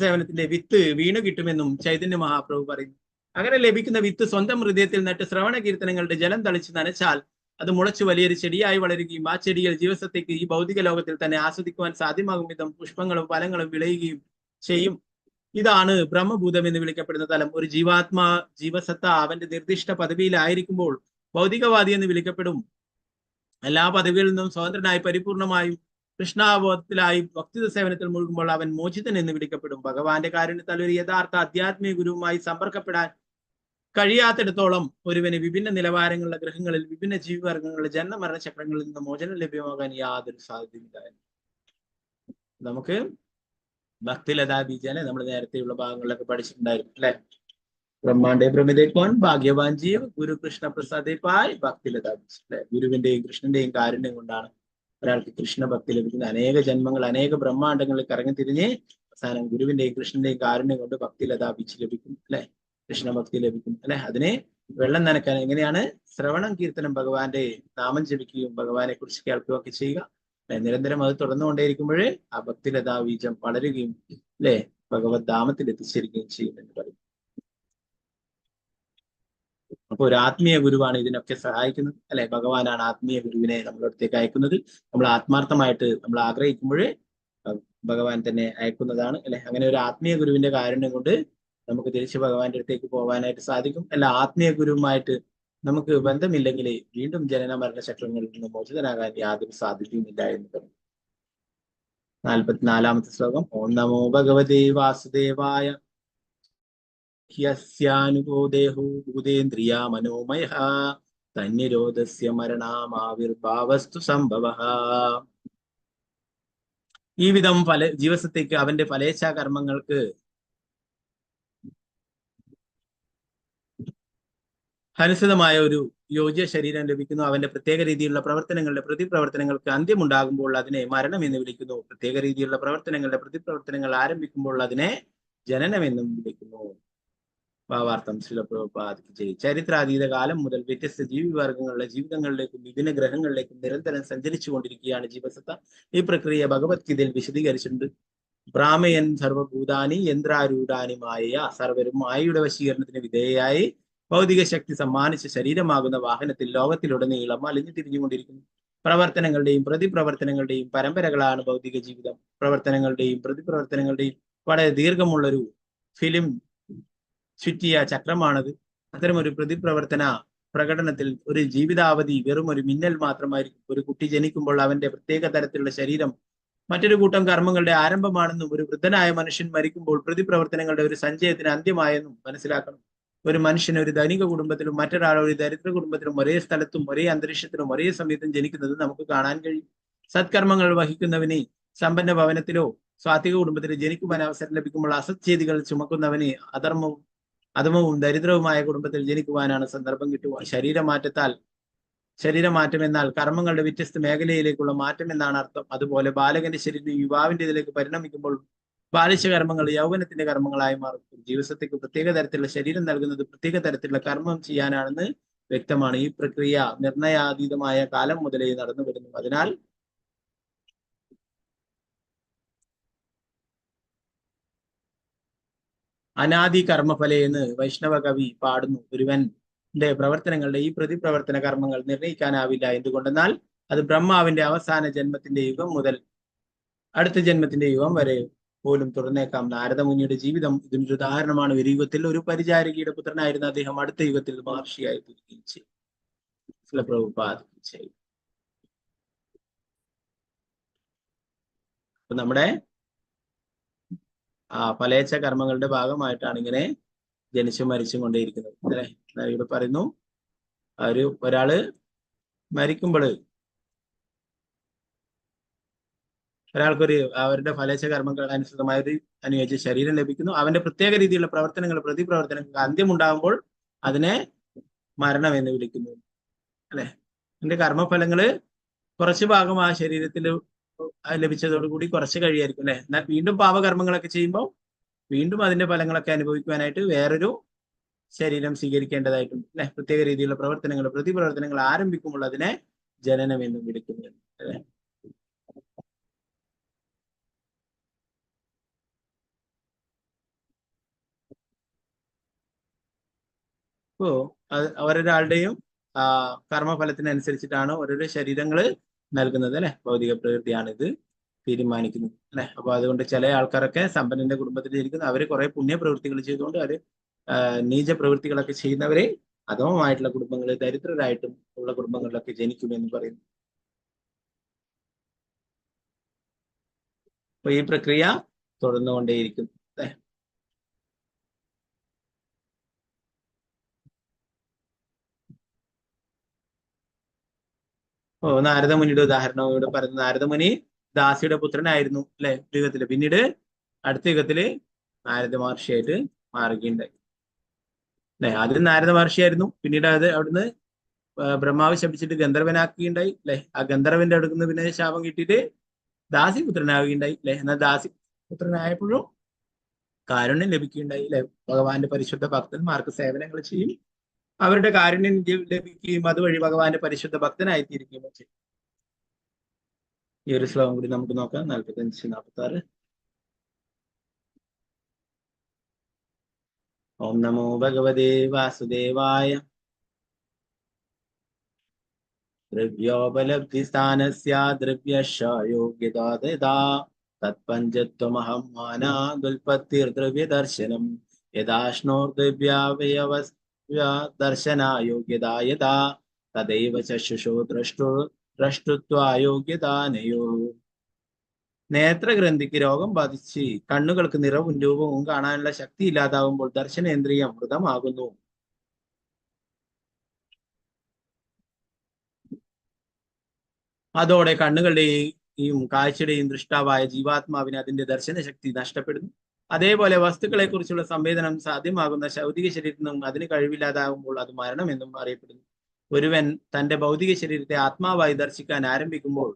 സേവനത്തിന്റെ വിത്ത് വീണു കിട്ടുമെന്നും ചൈതന്യ മഹാപ്രഭു പറയുന്നു. അങ്ങനെ ലഭിക്കുന്ന വിത്ത് സ്വന്തം ഹൃദയത്തിൽ നട്ട് ശ്രവണ കീർത്തനങ്ങളുടെ ജലം തളിച്ച് നനച്ചാൽ അത് മുളച്ചു വലിയൊരു ചെടിയായി വളരുകയും ആ ചെടികൾ ജീവസത്തയ്ക്ക് ഈ ഭൗതിക ലോകത്തിൽ തന്നെ ആസ്വദിക്കുവാൻ സാധ്യമാകും വിധം പുഷ്പങ്ങളും ഫലങ്ങളും വിളയുകയും ചെയ്യും. ഇതാണ് ബ്രഹ്മഭൂതം എന്ന് വിളിക്കപ്പെടുന്ന തലം. ഒരു ജീവസത്ത അവന്റെ നിർദ്ദിഷ്ട പദവിയിലായിരിക്കുമ്പോൾ ഭൗതികവാദി എന്ന് വിളിക്കപ്പെടും. എല്ലാ പദവികളിൽ നിന്നും സ്വതന്ത്രനായി പരിപൂർണമായും കൃഷ്ണാബോധത്തിലായി ഭക്തിത സേവനത്തിൽ മുഴുകുമ്പോൾ അവൻ മോചിതൻ എന്ന് വിളിക്കപ്പെടും. ഭഗവാന്റെ കാരുണ്യത്താൽ ഒരു യഥാർത്ഥ ആധ്യാത്മിക ഗുരുവുമായി സമ്പർക്കപ്പെടാൻ കഴിയാത്തിടത്തോളം ഒരുവന് വിഭിന്ന നിലവാരങ്ങളുള്ള ഗ്രഹങ്ങളിൽ വിഭിന്ന ജീവിവർഗങ്ങളുടെ ജന്മമരണ ചക്രങ്ങളിൽ നിന്ന് മോചനം ലഭ്യമാകാൻ യാതൊരു സാധ്യതയില്ല. നമുക്ക് ഭക്തിലതാ ബീജാനെ നമ്മൾ നേരത്തെയുള്ള ഭാഗങ്ങളിലൊക്കെ പഠിച്ചിട്ടുണ്ടായിരുന്നു അല്ലെ. ബ്രഹ്മാണ്ഡേ ഭ്രമിതേക്കോൻ ഭാഗ്യവാൻ ജീവ ഗുരു കൃഷ്ണ പ്രസാദേപ്പായ് ഭക്തിലതാ ബീജ് അല്ലെ. ഗുരുവിന്റെയും കൃഷ്ണന്റെയും കാരുണ്യം കൊണ്ടാണ് ഒരാൾക്ക് കൃഷ്ണ ഭക്തി ലഭിക്കുന്നത്. അനേക ജന്മങ്ങൾ അനേക ബ്രഹ്മാണ്ഡങ്ങളിൽ കറങ്ങി തിരിഞ്ഞ് അവസാനം ഗുരുവിന്റെയും കൃഷ്ണന്റെയും കാരുണ്യം കൊണ്ട് ഭക്തിലതാ ബീജ് ലഭിക്കും അല്ലെ. കൃഷ്ണഭക്തി ലഭിക്കും അല്ലെ. അതിനെ വെള്ളം നനക്കാൻ എങ്ങനെയാണ്? ശ്രവണം കീർത്തനം, ഭഗവാന്റെ നാമം ജപിക്കുകയും ഭഗവാനെ കുറിച്ച് കേൾക്കുകയും ഒക്കെ ചെയ്യുക. നിരന്തരം അത് തുടർന്നുകൊണ്ടേയിരിക്കുമ്പോഴേ ആ ഭക്തിലതാ ബീജം വളരുകയും അല്ലെ ഭഗവത് ധാമത്തിൽ എത്തിച്ചേരുകയും ചെയ്യും എന്ന് പറയും. അപ്പൊ ഒരു ആത്മീയ ഗുരുവാണ് ഇതിനൊക്കെ സഹായിക്കുന്നത് അല്ലെ. ഭഗവാനാണ് ആത്മീയ ഗുരുവിനെ നമ്മുടെ അടുത്തേക്ക് അയക്കുന്നത്. നമ്മൾ ആത്മാർത്ഥമായിട്ട് നമ്മൾ ആഗ്രഹിക്കുമ്പോഴേ ഭഗവാൻ തന്നെ അയക്കുന്നതാണ് അല്ലെ. അങ്ങനെ ഒരു ആത്മീയ ഗുരുവിന്റെ കാരുണ്യം കൊണ്ട് നമുക്ക് തിരിച്ച് ഭഗവാന്റെ അടുത്തേക്ക് പോകാനായിട്ട് സാധിക്കും. അല്ല ആത്മീയ ഗുരുവുമായിട്ട് നമുക്ക് ബന്ധമില്ലെങ്കിൽ വീണ്ടും ജനന മരണ ചക്രങ്ങളിൽ നിന്ന് മോചിതനാകാൻ യാതൊരു സാധ്യതയും ഇല്ല എന്ന് പറഞ്ഞു. 44-ാമത്തെ ശ്ലോകം. ഓം നമോ ഭഗവതേ വാസുദേവായ ഹ്യസ്യാനുബോധേഹു ഭൂതേന്ദ്രിയ മനോമയ തന്നിരോധസ്യ മരണാമാവിർഭാവസ്തു സംഭവഃ. ഈ വിധം ജീവസത്തേക്ക് അവന്റെ ഫലേച്ഛാ കർമ്മങ്ങൾക്ക് അനുസൃതമായ ഒരു യോജ്യ ശരീരം ലഭിക്കുന്നു. അവന്റെ പ്രത്യേക രീതിയിലുള്ള പ്രവർത്തനങ്ങളുടെ പ്രതിപ്രവർത്തനങ്ങൾക്ക് അന്ത്യമുണ്ടാകുമ്പോൾ അതിനെ മരണം എന്ന് വിളിക്കുന്നു. പ്രത്യേക രീതിയിലുള്ള പ്രവർത്തനങ്ങളുടെ പ്രതിപ്രവർത്തനങ്ങൾ ആരംഭിക്കുമ്പോൾ അതിനെ ജനനം എന്നും വിളിക്കുന്നു. ഭാവാർത്ഥം ശ്രീല പ്രഭുപാദിക്ക് ചരിത്രാതീത കാലം മുതൽ വ്യത്യസ്ത ജീവിവർഗങ്ങളുടെ ജീവിതങ്ങളിലേക്കും വിഭിന്ന ഗ്രഹങ്ങളിലേക്കും നിരന്തരം സഞ്ചരിച്ചു കൊണ്ടിരിക്കുകയാണ് ജീവസത്ത. ഈ പ്രക്രിയ ഭഗവത്ഗീതയിൽ വിശദീകരിച്ചിട്ടുണ്ട്. ബ്രാഹ്മയൻ സർവഭൂതാനി യന്ത്രാരൂഢാനി മായ. സർവരും മായയുടെ വശീകരണത്തിന് വിധേയയായി ഭൗതിക ശക്തി സമ്മാനിച്ച ശരീരമാകുന്ന വാഹനത്തിൽ ലോകത്തിലുടനീളം അലിഞ്ഞു തിരിഞ്ഞുകൊണ്ടിരിക്കുന്നു. പ്രവർത്തനങ്ങളുടെയും പ്രതിപ്രവർത്തനങ്ങളുടെയും പരമ്പരകളാണ് ഭൗതിക ജീവിതം. പ്രവർത്തനങ്ങളുടെയും പ്രതിപ്രവർത്തനങ്ങളുടെയും വളരെ ദീർഘമുള്ളൊരു ഫിലിം ചുറ്റിയ ചക്രമാണത്. അത്തരം ഒരു പ്രതിപ്രവർത്തന പ്രകടനത്തിൽ ഒരു ജീവിതാവധി വെറും ഒരു മിന്നൽ മാത്രമായിരിക്കും. ഒരു കുട്ടി ജനിക്കുമ്പോൾ അവന്റെ പ്രത്യേക തരത്തിലുള്ള ശരീരം മറ്റൊരു കൂട്ടം കർമ്മങ്ങളുടെ ആരംഭമാണെന്നും ഒരു വൃദ്ധനായ മനുഷ്യൻ മരിക്കുമ്പോൾ പ്രതിപ്രവർത്തനങ്ങളുടെ ഒരു സഞ്ചയത്തിന് അന്ത്യമായെന്നും മനസ്സിലാക്കണം. ഒരു മനുഷ്യൻ ഒരു ധനിക കുടുംബത്തിലും മറ്റൊരാൾ ഒരു ദരിദ്ര കുടുംബത്തിലും ഒരേ സ്ഥലത്തും ഒരേ അന്തരീക്ഷത്തിലും ഒരേ സമയത്തും ജനിക്കുന്നത് നമുക്ക് കാണാൻ കഴിയും. സത്കർമ്മങ്ങൾ വഹിക്കുന്നവന് സമ്പന്ന ഭവനത്തിലോ സ്വാത്വിക കുടുംബത്തിലോ ജനിക്കുവാൻ അവസരം ലഭിക്കുമ്പോൾ അസത് ചെയ്തികൾ ചുമക്കുന്നവന് അധമവും ദരിദ്രവുമായ കുടുംബത്തിൽ ജനിക്കുവാനാണ് സന്ദർഭം കിട്ടുക. ശരീരമാറ്റം എന്നാൽ കർമ്മങ്ങളുടെ വ്യത്യസ്ത മേഖലയിലേക്കുള്ള മാറ്റം എന്നാണ് അർത്ഥം. അതുപോലെ ബാലകന്റെ ശരീരം യുവാവിന്റെ ഇതിലേക്ക് പരിണമിക്കുമ്പോൾ ബാലിശ കർമ്മങ്ങൾ യൗവനത്തിന്റെ കർമ്മങ്ങളായി മാറും. ജീവിതത്തേക്ക് പ്രത്യേക തരത്തിലുള്ള ശരീരം നൽകുന്നത് പ്രത്യേക തരത്തിലുള്ള കർമ്മം ചെയ്യാനാണെന്ന് വ്യക്തമാണ്. ഈ പ്രക്രിയ നിർണയാതീതമായ കാലം മുതലേ നടന്നു വരുന്നു. അതിനാൽ അനാദി കർമ്മഫലേ എന്ന് വൈഷ്ണവ കവി പാടുന്നു. ഒരുവന്റെ പ്രവർത്തനങ്ങളുടെ ഈ പ്രതിപ്രവർത്തന കർമ്മങ്ങൾ നിർണയിക്കാനാവില്ല. എന്തുകൊണ്ടെന്നാൽ അത് ബ്രഹ്മാവിന്റെ അവസാന ജന്മത്തിന്റെ യുഗം മുതൽ അടുത്ത ജന്മത്തിന്റെ യുഗം വരെ പോലും തുറന്നേക്കാം. നാരദമുനിയുടെ ജീവിതം ഇതിനൊരു ഉദാഹരണമാണ്. ഒരു യുഗത്തിൽ ഒരു പരിചാരകിയുടെ പുത്രനായിരുന്ന അദ്ദേഹം അടുത്ത യുഗത്തിൽ മഹർഷിയായി തീരുകയും ചെയ്തു. അപ്പൊ നമ്മുടെ ഫലേച്ഛ കർമ്മങ്ങളുടെ ഭാഗമായിട്ടാണ് ഇങ്ങനെ ജനിച്ചും മരിച്ചും കൊണ്ടേയിരിക്കുന്നത് അല്ലെ. ഇവിടെ പറയുന്നു ഒരാള് മരിക്കുമ്പോൾ ഒരാൾക്കൊരു അവരുടെ ഫലേച്ഛ കർമ്മങ്ങൾ അനുസൃതമായ ഒരു അനുയോജ്യ ശരീരം ലഭിക്കുന്നു. അവന്റെ പ്രത്യേക രീതിയിലുള്ള പ്രവർത്തനങ്ങൾ, പ്രതിപ്രവർത്തനങ്ങൾക്ക് അന്ത്യമുണ്ടാകുമ്പോൾ അതിനെ മരണം എന്ന് വിളിക്കുന്നു. അല്ലെ? അതിന്റെ കർമ്മഫലങ്ങള് കുറച്ച് ഭാഗം ആ ശരീരത്തിൽ ലഭിച്ചതോടുകൂടി കുറച്ച് കഴിയായിരിക്കും അല്ലെ. എന്നാൽ വീണ്ടും പാപകർമ്മങ്ങളൊക്കെ ചെയ്യുമ്പോൾ വീണ്ടും അതിന്റെ ഫലങ്ങളൊക്കെ അനുഭവിക്കുവാനായിട്ട് വേറൊരു ശരീരം സ്വീകരിക്കേണ്ടതായിട്ടുണ്ട് അല്ലെ. പ്രത്യേക രീതിയിലുള്ള പ്രവർത്തനങ്ങൾ, പ്രതിപ്രവർത്തനങ്ങൾ ആരംഭിക്കുമ്പോൾ അതിനെ ജനനം എന്ന് വിളിക്കുന്നു അല്ലെ. അപ്പോ ഓരോരാളുടെയും കർമ്മഫലത്തിനനുസരിച്ചിട്ടാണ് ഓരോരോ ശരീരങ്ങള് നൽകുന്നത് അല്ലെ. ഭൗതിക പ്രകൃതിയാണ് ഇത് തീരുമാനിക്കുന്നത് അല്ലെ. അപ്പൊ അതുകൊണ്ട് ചില ആൾക്കാരൊക്കെ സമ്പന്നന്റെ കുടുംബത്തിൽ ഇരിക്കുന്നു, അവര് കുറെ പുണ്യപ്രവൃത്തികൾ ചെയ്തുകൊണ്ട് അവര് നീച പ്രവൃത്തികളൊക്കെ ചെയ്യുന്നവരെ അധമമായിട്ടുള്ള കുടുംബങ്ങൾ, ദരിദ്രരായിട്ടും ഉള്ള കുടുംബങ്ങളിലൊക്കെ ജനിക്കുമെന്ന് പറയുന്നു. അപ്പൊ ഈ പ്രക്രിയ തുടർന്നുകൊണ്ടേയിരിക്കുന്നു അല്ലെ. നാരദമുനിയുടെ ഉദാഹരണം ഇവിടെ പറയുന്നത്, നാരദമുനി ദാസിയുടെ പുത്രനായിരുന്നു അല്ലെ യുഗത്തില്. പിന്നീട് അടുത്ത യുഗത്തില് നാരദ മഹർഷിയായിട്ട് മാറുകയുണ്ടായി അല്ലെ. ആദ്യം നാരദ മഹർഷിയായിരുന്നു, പിന്നീട് അവിടുന്ന് ബ്രഹ്മാവ് ശപിച്ചിട്ട് ഗന്ധർവനാക്കുകയുണ്ടായി അല്ലെ. ആ ഗന്ധർവന്റെ അടുക്കുന്ന പിന്നെ ശാപം കിട്ടിയിട്ട് ദാസിപുത്രനാവുകയുണ്ടായി അല്ലെ. എന്നാൽ ദാസിപുത്രനായപ്പോഴും കാരുണ്യം ലഭിക്കുകയുണ്ടായി അല്ലെ. ഭഗവാന്റെ പരിശുദ്ധ ഭക്തന്മാർക്ക് സേവനങ്ങൾ ചെയ്യും, അവരുടെ കാരുണ്യം ലഭിക്കുകയും അതുവഴി ഭഗവാന്റെ പരിശുദ്ധ ഭക്തനായി തീരുകയും ചെയ്യും. ഈ ഒരു ശ്ലോകം കൂടി നമുക്ക് നോക്കാം. 45-46. ഓം നമോ ഭഗവതേ വാസുദേവായ. ദ്രവ്യോപലബ്ധിസ്ഥാനസ്യ ദ്രവ്യശയോഗ്യതാ തത്പഞ്ചത്വമഹം മാനാദുൽപത്തിർദ്രവ്യദർശനം യഥാശ്നോർദ്രവ്യാവയവസ് ദർശനായോഗ്യതാ യഥാ തദൈവ ചക്ഷുഷോ ദ്രഷ്ടുത്വായോഗ്യതാനയോ. നേത്രഗ്രന്ഥിക്ക് രോഗം ബാധിച്ച് കണ്ണുകൾക്ക് നിറവും രൂപവും കാണാനുള്ള ശക്തി ഇല്ലാതാവുമ്പോൾ ദർശനേന്ദ്രിയം മൃതമാകുന്നു. അതോടെ കണ്ണുകളുടെയും കാഴ്ചയുടെയും ദൃഷ്ടാവായ ജീവാത്മാവിന് അതിന്റെ ദർശനശക്തി നഷ്ടപ്പെടുന്നു. അതേപോലെ വസ്തുക്കളെ കുറിച്ചുള്ള സംവേദനം സാധ്യമാകുന്ന ഭൗതിക ശരീരത്തിനും അതിന് കഴിവില്ലാതാകുമ്പോൾ അത് മരണം എന്നും അറിയപ്പെടുന്നു. ഒരുവൻ തന്റെ ഭൗതിക ശരീരത്തെ ആത്മാവായി ദർശിക്കാൻ ആരംഭിക്കുമ്പോൾ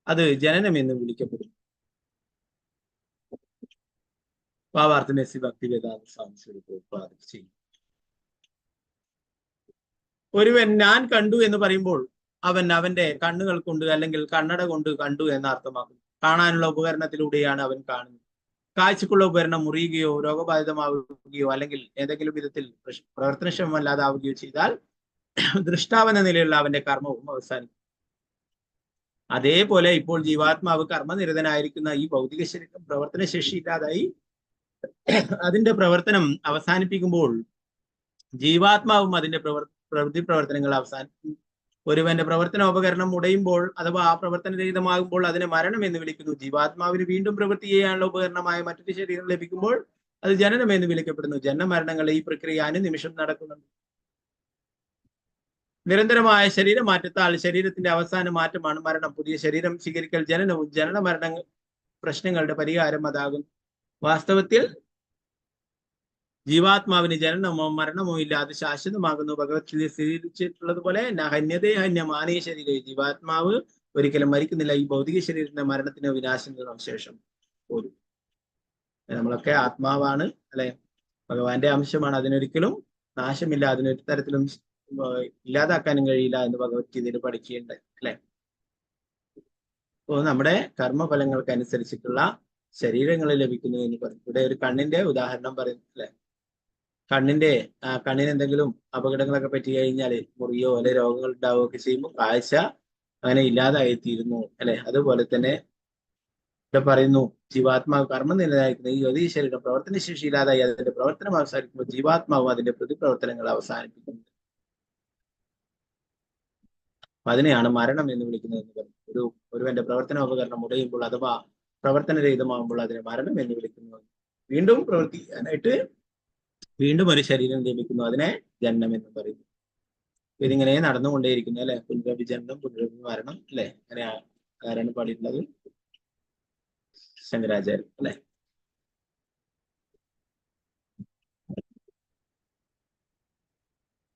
അത് ജനനം എന്നും വിളിക്കപ്പെടുന്നു. ഭാവാർത്ഥ ഭക്തിവേദാന്ത സ്വാമി ചെയ്യും. ഒരുവൻ ഞാൻ കണ്ടു എന്ന് പറയുമ്പോൾ അവന്റെ കണ്ണുകൾ കൊണ്ട് അല്ലെങ്കിൽ കണ്ണട കൊണ്ട് കണ്ടു എന്ന് അർത്ഥമാക്കുന്നു. കാണാനുള്ള ഉപകരണത്തിലൂടെയാണ് അവൻ കാണുന്നത്. കാഴ്ചക്കുള്ള ഉപകരണം മുറിയുകയോ രോഗബാധിതമാവുകയോ അല്ലെങ്കിൽ ഏതെങ്കിലും വിധത്തിൽ പ്രവർത്തനക്ഷമമല്ലാതാവുകയോ ചെയ്താൽ ദൃഷ്ടാവെന്ന നിലയിലുള്ള അവന്റെ കർമ്മവും അവസാനിക്കും. അതേപോലെ ഇപ്പോൾ ജീവാത്മാവ് കർമ്മനിരതനായിരിക്കുന്ന ഈ ഭൗതിക ശരീരം പ്രവർത്തനശേഷി ഇല്ലാതായി അതിന്റെ പ്രവർത്തനം അവസാനിപ്പിക്കുമ്പോൾ ജീവാത്മാവും അതിന്റെ പ്രവർത്തനങ്ങൾ അവസാനിക്കും. ഒരുവന്റെ പ്രവർത്തനോപകരണം ഉടയുമ്പോൾ അഥവാ ആ പ്രവർത്തനരഹിതമാകുമ്പോൾ അതിനെ മരണം എന്ന് വിളിക്കുന്നു. ജീവാത്മാവിന് വീണ്ടും പ്രവൃത്തി ചെയ്യാനുള്ള ഉപകരണമായ മറ്റൊരു ശരീരം ലഭിക്കുമ്പോൾ അത് ജനനം എന്ന് വിളിക്കപ്പെടുന്നു. ജനനമരണങ്ങൾ ഈ പ്രക്രിയ അനുനിമിഷം നടക്കുന്നുണ്ട്. നിരന്തരമായ ശരീരമാറ്റത്താൽ ശരീരത്തിന്റെ അവസാന മാറ്റമാണ് മരണം. പുതിയ ശരീരം സ്വീകരിക്കൽ ജനനവും ജനനമരണ പ്രശ്നങ്ങളുടെ പരിഹാരം അതാകുന്നു. വാസ്തവത്തിൽ ജീവാത്മാവിന് ജനനമോ മരണമോ ഇല്ലാതെ ശാശ്വതമാകുന്നു. ഭഗവത്ഗീതയിൽ സ്ഥിരീകരിച്ചിട്ടുള്ളതുപോലെ നഹന്യതേ ഹന്യമാനേ ശരീരേ. ജീവാത്മാവ് ഒരിക്കലും മരിക്കുന്നില്ല. ഈ ഭൗതിക ശരീരത്തിന്റെ മരണത്തിനോ വിനാശത്തിനോ ശേഷം പോലും നമ്മളൊക്കെ ആത്മാവാണ് അല്ലെ, ഭഗവാന്റെ അംശമാണ്. അതിനൊരിക്കലും നാശമില്ല, അതിനൊരു തരത്തിലും ഇല്ലാതാക്കാനും കഴിയില്ല എന്ന് ഭഗവത്ഗീതയിൽ പഠിക്കുകയുണ്ട് അല്ലെ. അപ്പോൾ നമ്മുടെ കർമ്മഫലങ്ങൾക്ക് അനുസരിച്ചിട്ടുള്ള ശരീരങ്ങൾ ലഭിക്കുന്നു എന്ന് പറയും. ഇവിടെ ഒരു കണ്ണിന്റെ ഉദാഹരണം പറയുന്നു അല്ലെ. കണ്ണിന് എന്തെങ്കിലും അപകടങ്ങളൊക്കെ പറ്റി കഴിഞ്ഞാൽ മുറിയോ അല്ലെ രോഗങ്ങൾ ഉണ്ടാവുകയോ ഒക്കെ ചെയ്യുമ്പോൾ കാഴ്ച അങ്ങനെ ഇല്ലാതായിത്തീരുന്നു അല്ലെ. അതുപോലെ തന്നെ ഇവിടെ പറയുന്നു ജീവാത്മാവ് കർമ്മം നിലനിൽക്കുന്ന ഈ ജ്യോതി ശരീരം പ്രവർത്തനശേഷി ഇല്ലാതായി അതിന്റെ പ്രവർത്തനം അവസാനിക്കുമ്പോൾ ജീവാത്മാവ് അതിന്റെ പ്രതിപ്രവർത്തനങ്ങൾ അവസാനിപ്പിക്കുന്നു. അതിനെയാണ് മരണം എന്ന് വിളിക്കുന്നത് എന്ന് പറഞ്ഞു. ഒരുവന്റെ പ്രവർത്തനോപകരണം ഉടയുമ്പോൾ അഥവാ പ്രവർത്തനരഹിതമാകുമ്പോൾ അതിനെ മരണം എന്ന് വിളിക്കുന്നു. വീണ്ടും പ്രവർത്തിക്കാനായിട്ട് വീണ്ടും ഒരു ശരീരം ലഭിക്കുന്നു, അതിനെ ജനനം എന്ന് പറയുന്നു. ഇതിങ്ങനെ നടന്നുകൊണ്ടേയിരിക്കുന്നു അല്ലെ. പുനരഭിജനനം, പുനരഭിമരണം അല്ലെ. അങ്ങനെ ആരാണ് പാടിയിട്ടുള്ളത്? ശങ്കരാചാര്യൻ അല്ലെ.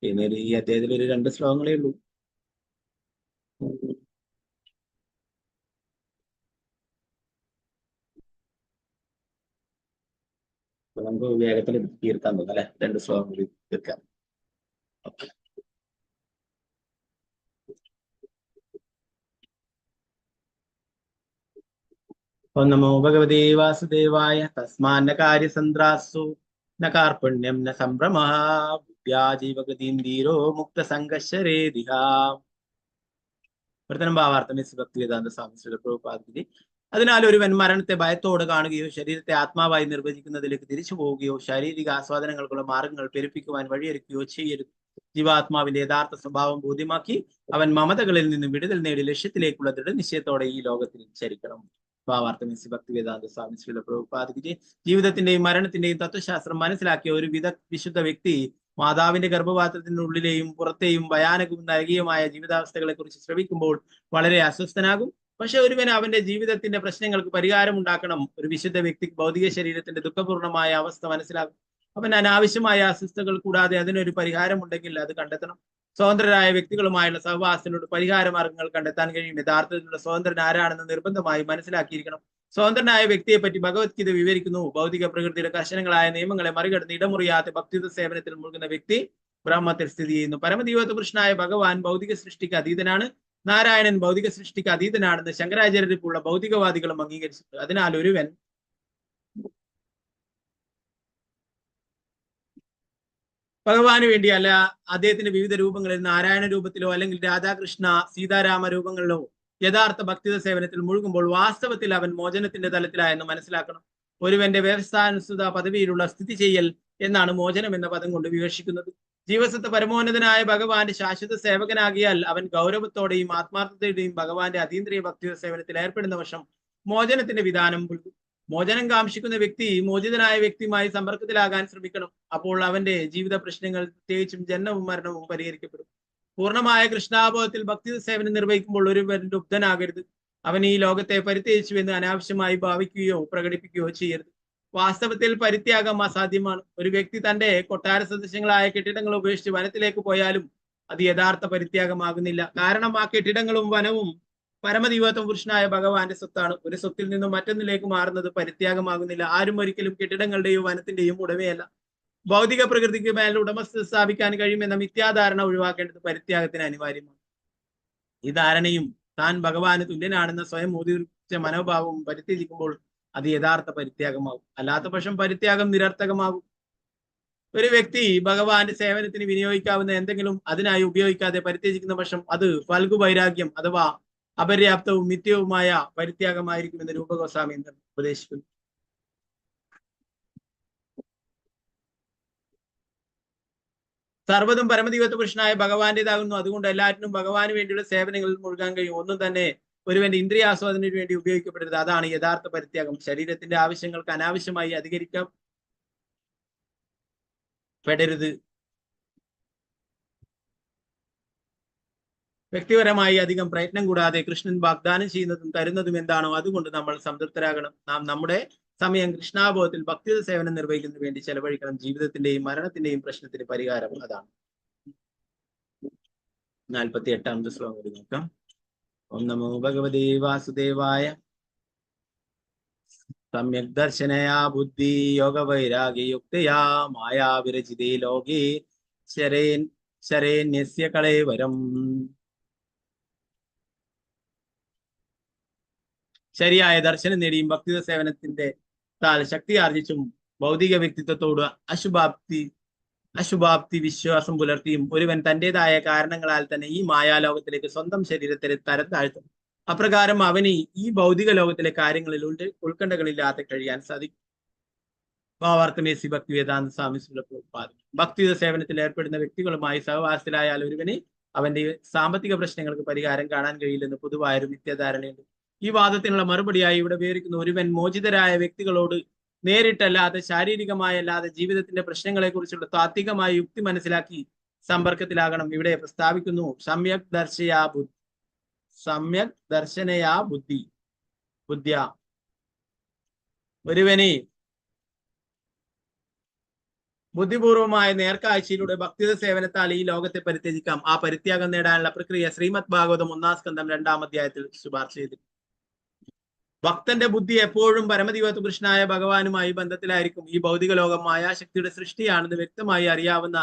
പിന്നെ ഈ അദ്ദേഹത്തിൽ ഒരു 2 ശ്ലോകങ്ങളേ ഉള്ളൂ. നമുക്ക് വേഗത്തിൽ തീർക്കാൻ തോന്നുന്നു അല്ലെ. 2 ശ്ലോകങ്ങൾ തീർക്കാം. ഓം നമോ ഭഗവതേ വാസുദേവായ. തസ്മാന്ന കാര്യസന്ദ്രാസു ന കാർപണ്യം ന സംഭ്രമഃ ബുദ്ധ്യാ ജീവഗതീന്ദീരോ മുക്ത സംഘർഷരേതിഹ. പ്രഥമ ഭാവാർത്ഥം ഭക്തിവേദാന്ത സ്വാമി ശ്രീല പ്രഭുപാദി. അതിനാൽ ഒരുവൻ മരണത്തെ ഭയത്തോട് കാണുകയോ ശരീരത്തെ ആത്മാവായി നിർവചിക്കുന്നതിലേക്ക് തിരിച്ചു പോവുകയോ ശാരീരിക ആസ്വാദനങ്ങൾക്കുള്ള മാർഗങ്ങൾ പെരുപ്പിക്കുവാൻ വഴിയൊരുക്കുകയോ ചെയ്യരുത്. ജീവാത്മാവിന്റെ യഥാർത്ഥ സ്വഭാവം ബോധ്യമാക്കി അവൻ മമതകളിൽ നിന്ന് വിടുതൽ നേടി ലക്ഷ്യത്തിലേക്കുള്ള ദൃഢനിശ്ചയത്തോടെ ഈ ലോകത്തിൽ ചരിക്കണം. ഭാവാർത്ഥം ഭക്തിവേദാന്ത സ്വാമി ശ്രീല പ്രഭുപാദി. ജീവിതത്തിന്റെയും മരണത്തിന്റെയും തത്വശാസ്ത്രം മനസ്സിലാക്കിയ ഒരു വിശുദ്ധ വ്യക്തി മാതാവിന്റെ ഗർഭപാത്രത്തിനുള്ളിലെയും പുറത്തെയും ഭയാനകവും നരകീയമായ ജീവിതാവസ്ഥകളെ കുറിച്ച് ശ്രവിക്കുമ്പോൾ വളരെ അസ്വസ്ഥനാകും. പക്ഷെ ഒരുവൻ അവന്റെ ജീവിതത്തിന്റെ പ്രശ്നങ്ങൾക്ക് പരിഹാരം ഉണ്ടാക്കണം. ഒരു വിശുദ്ധ വ്യക്തിക്ക് ഭൗതിക ശരീരത്തിന്റെ ദുഃഖപൂർണമായ അവസ്ഥ മനസ്സിലാകും. അവൻ അനാവശ്യമായ അസ്വസ്ഥതകൾ കൂടാതെ അതിനൊരു പരിഹാരം ഉണ്ടെങ്കിൽ അത് കണ്ടെത്തണം. സ്വതന്ത്രരായ വ്യക്തികളുമായുള്ള സഹവാസത്തിലൂടെ പരിഹാര മാർഗങ്ങൾ കണ്ടെത്താൻ കഴിയും. യഥാർത്ഥത്തിലുള്ള സ്വതന്ത്രൻ ആരാണെന്ന് നിർബന്ധമായി മനസ്സിലാക്കിയിരിക്കണം. സ്വതന്ത്രനായ വ്യക്തിയെ പറ്റി ഭഗവത്ഗീത വിവരിക്കുന്നു. ഭൗതിക പ്രകൃതിയുടെ കർശനങ്ങളായ നിയമങ്ങളെ മറികടന്ന് ഇടമുറിയാത്ത ഭക്തിയുത സേവനത്തിൽ മുഴുകുന്ന വ്യക്തി ബ്രഹ്മത്തിൽ സ്ഥിതി ചെയ്യുന്നു. പരമദൈവത്വ പുരുഷനായ ഭഗവാൻ ഭൗതിക സൃഷ്ടിക്ക് അതീതനാണ്. നാരായണൻ ഭൗതിക സൃഷ്ടിക്ക് അതീതനാണെന്ന് ശങ്കരാചാര്യർക്കുള്ള ഭൗതികവാദികളും അംഗീകരിച്ചിട്ടുണ്ട്. അതിനാൽ ഒരുവൻ ഭഗവാന് വേണ്ടി അല്ല അദ്ദേഹത്തിന്റെ വിവിധ രൂപങ്ങളിൽ നാരായണ രൂപത്തിലോ അല്ലെങ്കിൽ രാധാകൃഷ്ണ സീതാരാമ രൂപങ്ങളിലോ യഥാർത്ഥ ഭക്തിത സേവനത്തിൽ മുഴുകുമ്പോൾ വാസ്തവത്തിൽ അവൻ മോചനത്തിന്റെ തലത്തിലായെന്ന് മനസ്സിലാക്കണം. ഒരുവന്റെ വ്യവസ്ഥാനുസൃത പദവിയിലുള്ള സ്ഥിതി ചെയ്യൽ എന്നാണ് മോചനം എന്ന പദം കൊണ്ട് വിവക്ഷിക്കുന്നത്. ജീവസത്ത പരമോന്നതനായ ഭഗവാന്റെ ശാശ്വത സേവകനാകിയാൽ അവൻ ഗൗരവത്തോടെയും ആത്മാർത്ഥതയുടെയും ഭഗവാന്റെ അതീന്ദ്രിയ ഭക്തിത സേവനത്തിൽ ഏർപ്പെടുന്ന വർഷം മോചനത്തിന്റെ വിധാനം പുൽകും. മോചനം കാക്ഷിക്കുന്ന വ്യക്തി മോചിതനായ വ്യക്തിയുമായി സമ്പർക്കത്തിലാകാൻ ശ്രമിക്കണം. അപ്പോൾ അവന്റെ ജീവിത പ്രശ്നങ്ങൾ, പ്രത്യേകിച്ചും ജന്മവും മരണവും പരിഹരിക്കപ്പെടും. പൂർണ്ണമായ കൃഷ്ണാബോധത്തിൽ ഭക്തി സേവനം നിർവഹിക്കുമ്പോൾ ഒരുവൻ ലുബ്ധനാകരുത്. അവൻ ഈ ലോകത്തെ പരിത്യജിച്ചുവെന്ന് അനാവശ്യമായി ഭാവിക്കുകയോ പ്രകടിപ്പിക്കുകയോ ചെയ്യരുത്. വാസ്തവത്തിൽ പരിത്യാഗം അസാധ്യമാണ്. ഒരു വ്യക്തി തന്റെ കൊട്ടാര സദൃശ്യങ്ങളായ കെട്ടിടങ്ങൾ ഉപേക്ഷിച്ച് വനത്തിലേക്ക് പോയാലും അത് യഥാർത്ഥ പരിത്യാഗമാകുന്നില്ല. കാരണം ആ കെട്ടിടങ്ങളും വനവും പരമദൈവത്വ പുരുഷനായ ഭഗവാന്റെ സ്വത്താണ്. ഒരു സ്വത്തിൽ നിന്നും മറ്റൊന്നിലേക്ക് മാറുന്നത് പരിത്യാഗമാകുന്നില്ല. ആരും ഒരിക്കലും കെട്ടിടങ്ങളുടെയും വനത്തിന്റെയും ഉടമയല്ല. ഭൗതിക പ്രകൃതിക്ക് മേൽ ഉടമസ്ഥ സ്ഥാപിക്കാൻ കഴിയുമെന്ന മിഥ്യാധാരണ ഒഴിവാക്കേണ്ടത് പരിത്യാഗത്തിന് അനിവാര്യമാണ്. ഈ ധാരണയും താൻ ഭഗവാന് തുല്യനാണെന്ന സ്വയം ഊതിച്ച മനോഭാവവും പരിത്യജിക്കുമ്പോൾ അത് യഥാർത്ഥ പരിത്യാഗമാകും. അല്ലാത്ത പക്ഷം പരിത്യാഗം നിരർത്ഥകമാകും. ഒരു വ്യക്തി ഭഗവാന്റെ സേവനത്തിന് വിനിയോഗിക്കാവുന്ന എന്തെങ്കിലും അതിനായി ഉപയോഗിക്കാതെ പരിത്യജിക്കുന്ന പക്ഷം അത് ഫൽഗു വൈരാഗ്യം അഥവാ അപര്യാപ്തവും നിത്യവുമായ പരിത്യാഗമായിരിക്കുമെന്ന് രൂപഗോസ്വാമി ഉപദേശിക്കുന്നു. സർവ്വതും പരമദൈവത്വ പുരുഷനായ ഭഗവാന്റേതാകുന്നു. അതുകൊണ്ട് എല്ലാറ്റിനും ഭഗവാന് വേണ്ടിയുള്ള സേവനങ്ങളിൽ മുഴുകാൻ കഴിയും. ഒന്നും തന്നെ ഒരുവന്റെ ഇന്ദ്രിയാസ്വാദനത്തിന് വേണ്ടി ഉപയോഗിക്കപ്പെടരുത്. അതാണ് യഥാർത്ഥ പരിത്യാഗം. ശരീരത്തിന്റെ ആവശ്യങ്ങൾക്ക് അനാവശ്യമായി അധികരിക്കപ്പെടരുത്. വ്യക്തിപരമായി അധികം പ്രയത്നം കൂടാതെ കൃഷ്ണൻ വാഗ്ദാനം ചെയ്യുന്നതും തരുന്നതും എന്താണോ അതുകൊണ്ട് നമ്മൾ സംതൃപ്തരാകണം. നാം നമ്മുടെ സമയം കൃഷ്ണാബോധത്തിൽ ഭക്തി സേവനം നിർവഹിക്കുന്നതിന് വേണ്ടി ചെലവഴിക്കണം. ജീവിതത്തിന്റെയും മരണത്തിന്റെയും പ്രശ്നത്തിന് പരിഹാരം അതാണ്. 48ാമത്തെ ശ്ലോകം നോക്കാം. ഓം നമോ ഭഗവതേ വാസുദേവായ. സമ്യക് ദർശനയാ ബുദ്ധി യോഗ വൈരാഗ്യയുക്തയാ മായാ വിരചിതേ ലോകേ ശരേന്യസ്യ കളേവരം. ശരിയായ ദർശനം നേടിയും ഭക്തിത സേവനത്തിന്റെ ശക്തി ആർജിച്ചും ഭൗതിക വ്യക്തിത്വത്തോട് അശുഭാപ്തി വിശ്വാസം പുലർത്തിയും ഒരുവൻ തന്റേതായ കാരണങ്ങളാൽ തന്നെ ഈ മായാലോകത്തിലേക്ക് സ്വന്തം ശരീരത്തെ തരം താഴ്ത്തും. അപ്രകാരം അവന് ഈ ഭൗതിക ലോകത്തിലെ കാര്യങ്ങളിൽ ഉത്കണ്ഠകളില്ലാതെ കഴിയാൻ സാധിക്കും. ഭാവാർത്ഥമേസി ഭക്തി വേദാന്ത സ്വാമി ഭക്തിയുത സേവനത്തിൽ ഏർപ്പെടുന്ന വ്യക്തികളുമായി സഹവാസത്തിലായാൽ ഒരുവന് അവന്റെ സാമ്പത്തിക പ്രശ്നങ്ങൾക്ക് പരിഹാരം കാണാൻ കഴിയില്ലെന്ന് പൊതുവായൊരു മിഥ്യാധാരണയുണ്ട്. ഈ വാദത്തിനുള്ള മറുപടിയായി ഇവിടെ വിവരിക്കുന്ന ഒരുവൻ മോചിതരായ വ്യക്തികളോട് നേരിട്ടല്ലാതെ ശാരീരികമായല്ലാതെ ജീവിതത്തിന്റെ പ്രശ്നങ്ങളെ കുറിച്ചുള്ള താത്വികമായ യുക്തി മനസ്സിലാക്കി സമ്പർക്കത്തിലാകണം. ഇവിടെ പ്രസ്താവിക്കുന്നു സമ്യക് ദർശനയാ ബുദ്ധ്യ ഒരുവന് ബുദ്ധിപൂർവമായ നേർക്കാഴ്ചയിലൂടെ ഭക്തിയുടെ സേവനത്താൽ ഈ ലോകത്തെ പരിത്യജിക്കാം. ആ പരിത്യാഗം നേടാനുള്ള പ്രക്രിയ ശ്രീമദ് ഭാഗവതം 1-ാം സ്കന്ധം 2-ാം അധ്യായത്തിൽ ശുപാർശ ചെയ്തു. ഭക്തന്റെ ബുദ്ധി എപ്പോഴും പരമദിവത്ത് കൃഷ്ണനായ ഭഗവാനുമായി ബന്ധത്തിലായിരിക്കും. ഈ ഭൗതിക ലോകം മായാശക്തിയുടെ സൃഷ്ടിയാണെന്ന് വ്യക്തമായി അറിയാവുന്ന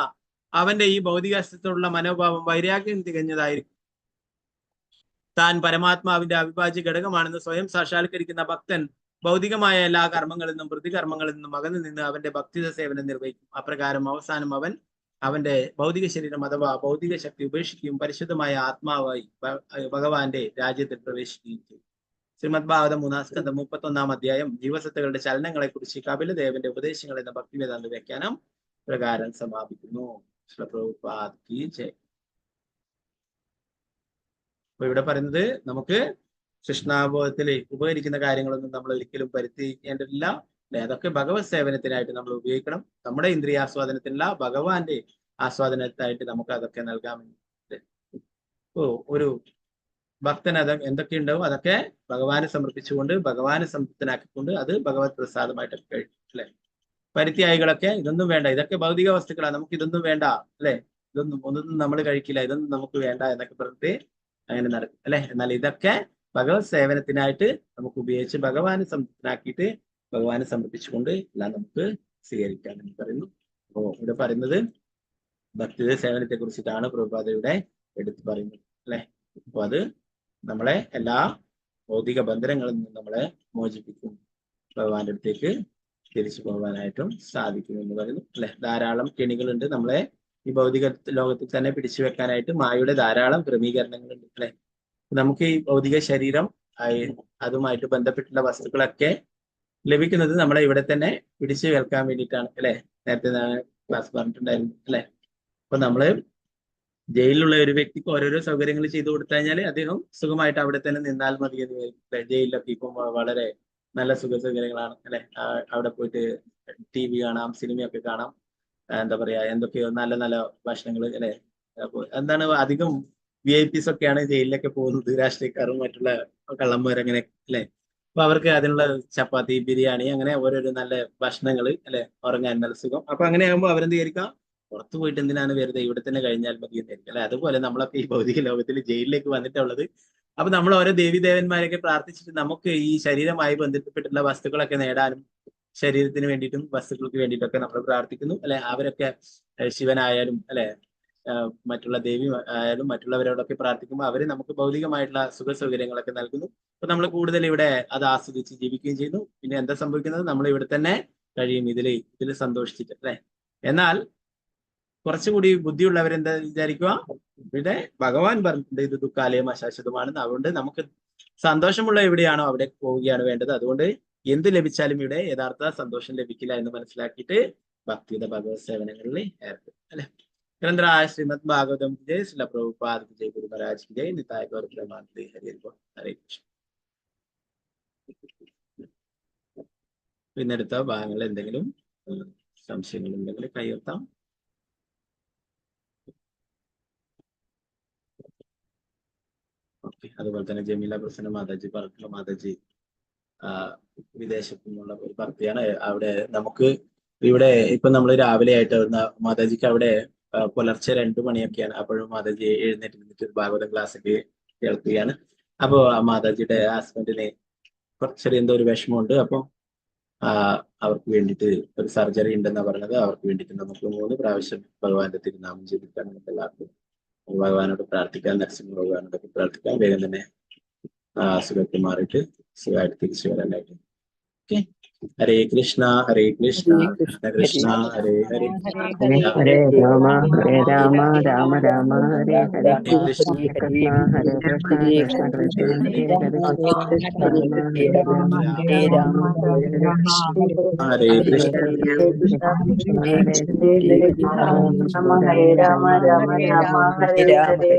അവന്റെ ഈ ഭൗതികത്തോടുള്ള മനോഭാവം വൈരാഗ്യം തികഞ്ഞതായിരിക്കും. താൻ പരമാത്മാവിന്റെ അവിഭാജ്യ ഘടകമാണെന്ന് സ്വയം സാക്ഷാത്കരിക്കുന്ന ഭക്തൻ ഭൗതികമായ എല്ലാ കർമ്മങ്ങളിൽ നിന്നും പ്രതികർമ്മങ്ങളിൽ നിന്നും അകന്നു നിന്ന് അവന്റെ ഭക്തിയുടെ സേവനം നിർവഹിക്കും. അപ്രകാരം അവസാനം അവൻ അവന്റെ ഭൗതിക ശരീരം അഥവാ ഭൗതിക ശക്തി ഉപേക്ഷിക്കുകയും പരിശുദ്ധമായ ആത്മാവായി ഭഗവാന്റെ രാജ്യത്തിൽ പ്രവേശിക്കുകയും ചെയ്യും. ശ്രീമദ് ഭാഗവതം 3-ാം സ്കന്ധം 31-ാം അധ്യായം ജീവസത്തകളുടെ ചലനങ്ങളെ കുറിച്ച് കപിലദേവന്റെ ഉപദേശങ്ങൾ എന്ന ഭക്തിവേദാന്ത വ്യാഖ്യാനം പ്രകാരം സമാപിക്കുന്നു. അപ്പൊ ഇവിടെ പറയുന്നത് നമുക്ക് കൃഷ്ണാബോധത്തിൽ ഉപകരിക്കുന്ന കാര്യങ്ങളൊന്നും നമ്മൾ ഒരിക്കലും പരിത്യജിക്കേണ്ടതില്ല. അതൊക്കെ ഭഗവത് സേവനത്തിനായിട്ട് നമ്മൾ ഉപയോഗിക്കണം. നമ്മുടെ ഇന്ദ്രിയാസ്വാദനത്തിനുള്ള ഭഗവാന്റെ ആസ്വാദനത്തായിട്ട് നമുക്ക് അതൊക്കെ നൽകാമെന്ന്. ഒരു ഭക്തൻ അത് എന്തൊക്കെ ഉണ്ടാവും അതൊക്കെ ഭഗവാനെ സമർപ്പിച്ചുകൊണ്ട് ഭഗവാനെ സംതൃപ്തനാക്കിക്കൊണ്ട് അത് ഭഗവത് പ്രസാദമായിട്ടൊക്കെ കഴിക്കും അല്ലെ. പരിത്യാഗികളൊക്കെ ഇതൊന്നും വേണ്ട, ഇതൊക്കെ ഭൗതിക വസ്തുക്കളാണ്, നമുക്ക് ഇതൊന്നും വേണ്ട അല്ലെ, ഒന്നും നമ്മൾ കഴിക്കില്ല, ഇതൊന്നും നമുക്ക് വേണ്ട എന്നൊക്കെ പറഞ്ഞിട്ട് അങ്ങനെ നടക്കും അല്ലെ. എന്നാൽ ഇതൊക്കെ ഭഗവത് സേവനത്തിനായിട്ട് നമുക്ക് ഉപയോഗിച്ച് ഭഗവാനെ സംതൃപ്തനാക്കിയിട്ട് ഭഗവാനെ സമർപ്പിച്ചുകൊണ്ട് എല്ലാം നമുക്ക് സ്വീകരിക്കാം എന്ന് പറയുന്നു. അപ്പോ ഇവിടെ പറയുന്നത് ഭക്തിയുടെ സേവനത്തെ കുറിച്ചിട്ടാണ് പ്രഭുപാദയുടെ എടുത്തു പറയുന്നത് അല്ലെ. അപ്പൊ അത് നമ്മളെ എല്ലാ ഭൗതിക ബന്ധനങ്ങളിൽ നിന്നും നമ്മളെ മോചിപ്പിക്കും, ഭഗവാന്റെ അടുത്തേക്ക് തിരിച്ചു പോകാനായിട്ടും സാധിക്കും എന്ന് പറയുന്നു അല്ലെ. ധാരാളം കെണികളുണ്ട് നമ്മളെ ഈ ഭൗതിക ലോകത്തിൽ തന്നെ പിടിച്ചു വെക്കാനായിട്ട്. മായയുടെ ധാരാളം ക്രമീകരണങ്ങളുണ്ട് അല്ലെ. നമുക്ക് ഈ ഭൗതിക ശരീരം അതുമായിട്ട് ബന്ധപ്പെട്ടുള്ള വസ്തുക്കളൊക്കെ ലഭിക്കുന്നത് നമ്മളെ ഇവിടെ തന്നെ പിടിച്ചു വെക്കാൻ വേണ്ടിയിട്ടാണ് അല്ലെ. നേരത്തെ ക്ലാസ് പറഞ്ഞിട്ടുണ്ടായിരുന്നു അല്ലെ. അപ്പൊ നമ്മള് ജയിലിലുള്ള ഒരു വ്യക്തിക്ക് ഓരോരോ സൗകര്യങ്ങൾ ചെയ്തു കൊടുത്തു കഴിഞ്ഞാൽ അദ്ദേഹം സുഖമായിട്ട് അവിടെ തന്നെ നിന്നാൽ മതി എന്ന് വിചാരിക്കും. ജയിലിലൊക്കെ ഇപ്പം വളരെ നല്ല സുഖ സൗകര്യങ്ങളാണ് അല്ലെ. അവിടെ പോയിട്ട് TV കാണാം, സിനിമയൊക്കെ കാണാം, എന്താ പറയാ എന്തൊക്കെയോ നല്ല നല്ല ഭക്ഷണങ്ങൾ അല്ലെ. അപ്പൊ എന്താണ് അധികം VIPs ഒക്കെയാണ് ജയിലിലൊക്കെ പോകുന്നത്, രാഷ്ട്രീയക്കാരും മറ്റുള്ള കള്ളന്മാരങ്ങനെ അല്ലെ. അപ്പൊ അവർക്ക് അതിനുള്ള ചപ്പാത്തി, ബിരിയാണി അങ്ങനെ ഓരോരോ നല്ല ഭക്ഷണങ്ങൾ അല്ലെ, ഉറങ്ങാൻ നല്ല സുഖം. അപ്പൊ അങ്ങനെ ആകുമ്പോൾ അവരെന്ത് വിചാരിക്കാം, പുറത്തു പോയിട്ട് എന്തിനാണ് വെറുതെ ഇവിടെ തന്നെ കഴിഞ്ഞാൽ മതി എന്നായിരിക്കും അല്ലെ. അതുപോലെ നമ്മളൊക്കെ ഈ ഭൗതിക ലോകത്തിൽ ജയിലിലേക്ക് വന്നിട്ടുള്ളത്. അപ്പൊ നമ്മൾ ഓരോ ദേവീദേവന്മാരെയൊക്കെ പ്രാർത്ഥിച്ചിട്ട് നമുക്ക് ഈ ശരീരമായി ബന്ധപ്പെട്ടിട്ടുള്ള വസ്തുക്കളൊക്കെ നേടാനും ശരീരത്തിന് വേണ്ടിയിട്ടും വസ്തുക്കൾക്ക് വേണ്ടിയിട്ടൊക്കെ നമ്മൾ പ്രാർത്ഥിക്കുന്നു അല്ലെ. അവരൊക്കെ ശിവനായാലും അല്ലെ, മറ്റുള്ള ദേവി ആയാലും മറ്റുള്ളവരോടൊക്കെ പ്രാർത്ഥിക്കുമ്പോൾ അവര് നമുക്ക് ഭൗതികമായിട്ടുള്ള സുഖ സൗകര്യങ്ങളൊക്കെ നൽകുന്നു. അപ്പൊ നമ്മൾ കൂടുതൽ ഇവിടെ അത് ആസ്വദിച്ച് ജീവിക്കുകയും ചെയ്യുന്നു. പിന്നെ എന്താ സംഭവിക്കുന്നത്, നമ്മൾ ഇവിടെ തന്നെ കഴിയും ഇതിൽ സന്തോഷിച്ചിട്ട് അല്ലെ. എന്നാൽ കുറച്ചുകൂടി ബുദ്ധിയുള്ളവരെന്താ വിചാരിക്കുക, ഇവിടെ ഭഗവാൻ പറഞ്ഞിട്ടുണ്ട് ഇത് ദുഃഖാലയം അശാശ്വതമാണെന്ന്. അതുകൊണ്ട് നമുക്ക് സന്തോഷമുള്ള എവിടെയാണോ അവിടെ പോവുകയാണ് വേണ്ടത്. അതുകൊണ്ട് എന്ത് ലഭിച്ചാലും ഇവിടെ യഥാർത്ഥ സന്തോഷം ലഭിക്കില്ല എന്ന് മനസ്സിലാക്കിയിട്ട് ഭക്തിയുടെ ഭഗവത് സേവനങ്ങളിൽ ഏർപ്പെടും അല്ലെ. ഗ്രന്ഥരായ ശ്രീമദ് ഭാഗവതം ജയ്, ശ്രീല പ്രഭുപാദ് ജയ്, ഗുരു മഹാരാജ് ജയ്, നിതായ ഗൗര പ്രമാനന്ദേ. ഹരി ഹരേ കൃഷ്ണ. പിന്നെടുത്ത ഭാഗങ്ങളിൽ എന്തെങ്കിലും സംശയങ്ങൾ ഉണ്ടെങ്കിൽ കൈയെത്താം. ഓക്കെ. അതുപോലെ തന്നെ ജമീല പ്രസന്ന മാതാജി പറഞ്ഞിട്ടുള്ള മാതാജി വിദേശത്തു നിന്നുള്ള ഒരു ഭക്തിയാണ്. അവിടെ നമുക്ക് ഇവിടെ ഇപ്പൊ നമ്മൾ രാവിലെ ആയിട്ട് മാതാജിക്ക് അവിടെ പുലർച്ചെ 2 മണിയൊക്കെയാണ്. അപ്പോഴും മാതാജി എഴുന്നേറ്റ് ഭാഗവതം ക്ലാസ്സൊക്കെ കേൾക്കുകയാണ്. അപ്പോ ആ മാതാജിയുടെ ഹസ്ബൻഡിന് കുറച്ചൊരു എന്തോ ഒരു വിഷമമുണ്ട്. അപ്പൊ അവർക്ക് വേണ്ടിയിട്ട് ഒരു സർജറി ഉണ്ടെന്നാ പറഞ്ഞത്. അവർക്ക് വേണ്ടിയിട്ട് നമുക്ക് 3 പ്രാവശ്യം ഭഗവാന്റെ തിരുനാമം ജപിക്കാൻ നമുക്ക് എല്ലാവർക്കും ഭഗവാനോട് പ്രാർത്ഥിക്കാം, നരസിംഹ ഭഗവാനോടൊക്കെ പ്രാർത്ഥിക്കാം. വേഗം തന്നെ അസുഖത്തെ മാറിയിട്ട് സുഖമായിട്ട് തിരിച്ചു വരാനായിട്ട്. ഓക്കെ. ഹരേ കൃഷ്ണ ഹരേ കൃഷ്ണ കൃഷ്ണ കൃഷ്ണ ഹരേ ഹരേ, ഹരേ രാമ ഹരേ രാമ രാമ രാമ ഹരേ ഹരേ, കൃഷ്ണ കൃഷ്ണ ഹരേ കൃഷ്ണ കൃഷ്ണ കൃഷ്ണ ഹരേ ഹരേ, ഹരേ കൃഷ്ണ ഹരേ രാമ രാമ രാമ ഹരേ ഹരേ.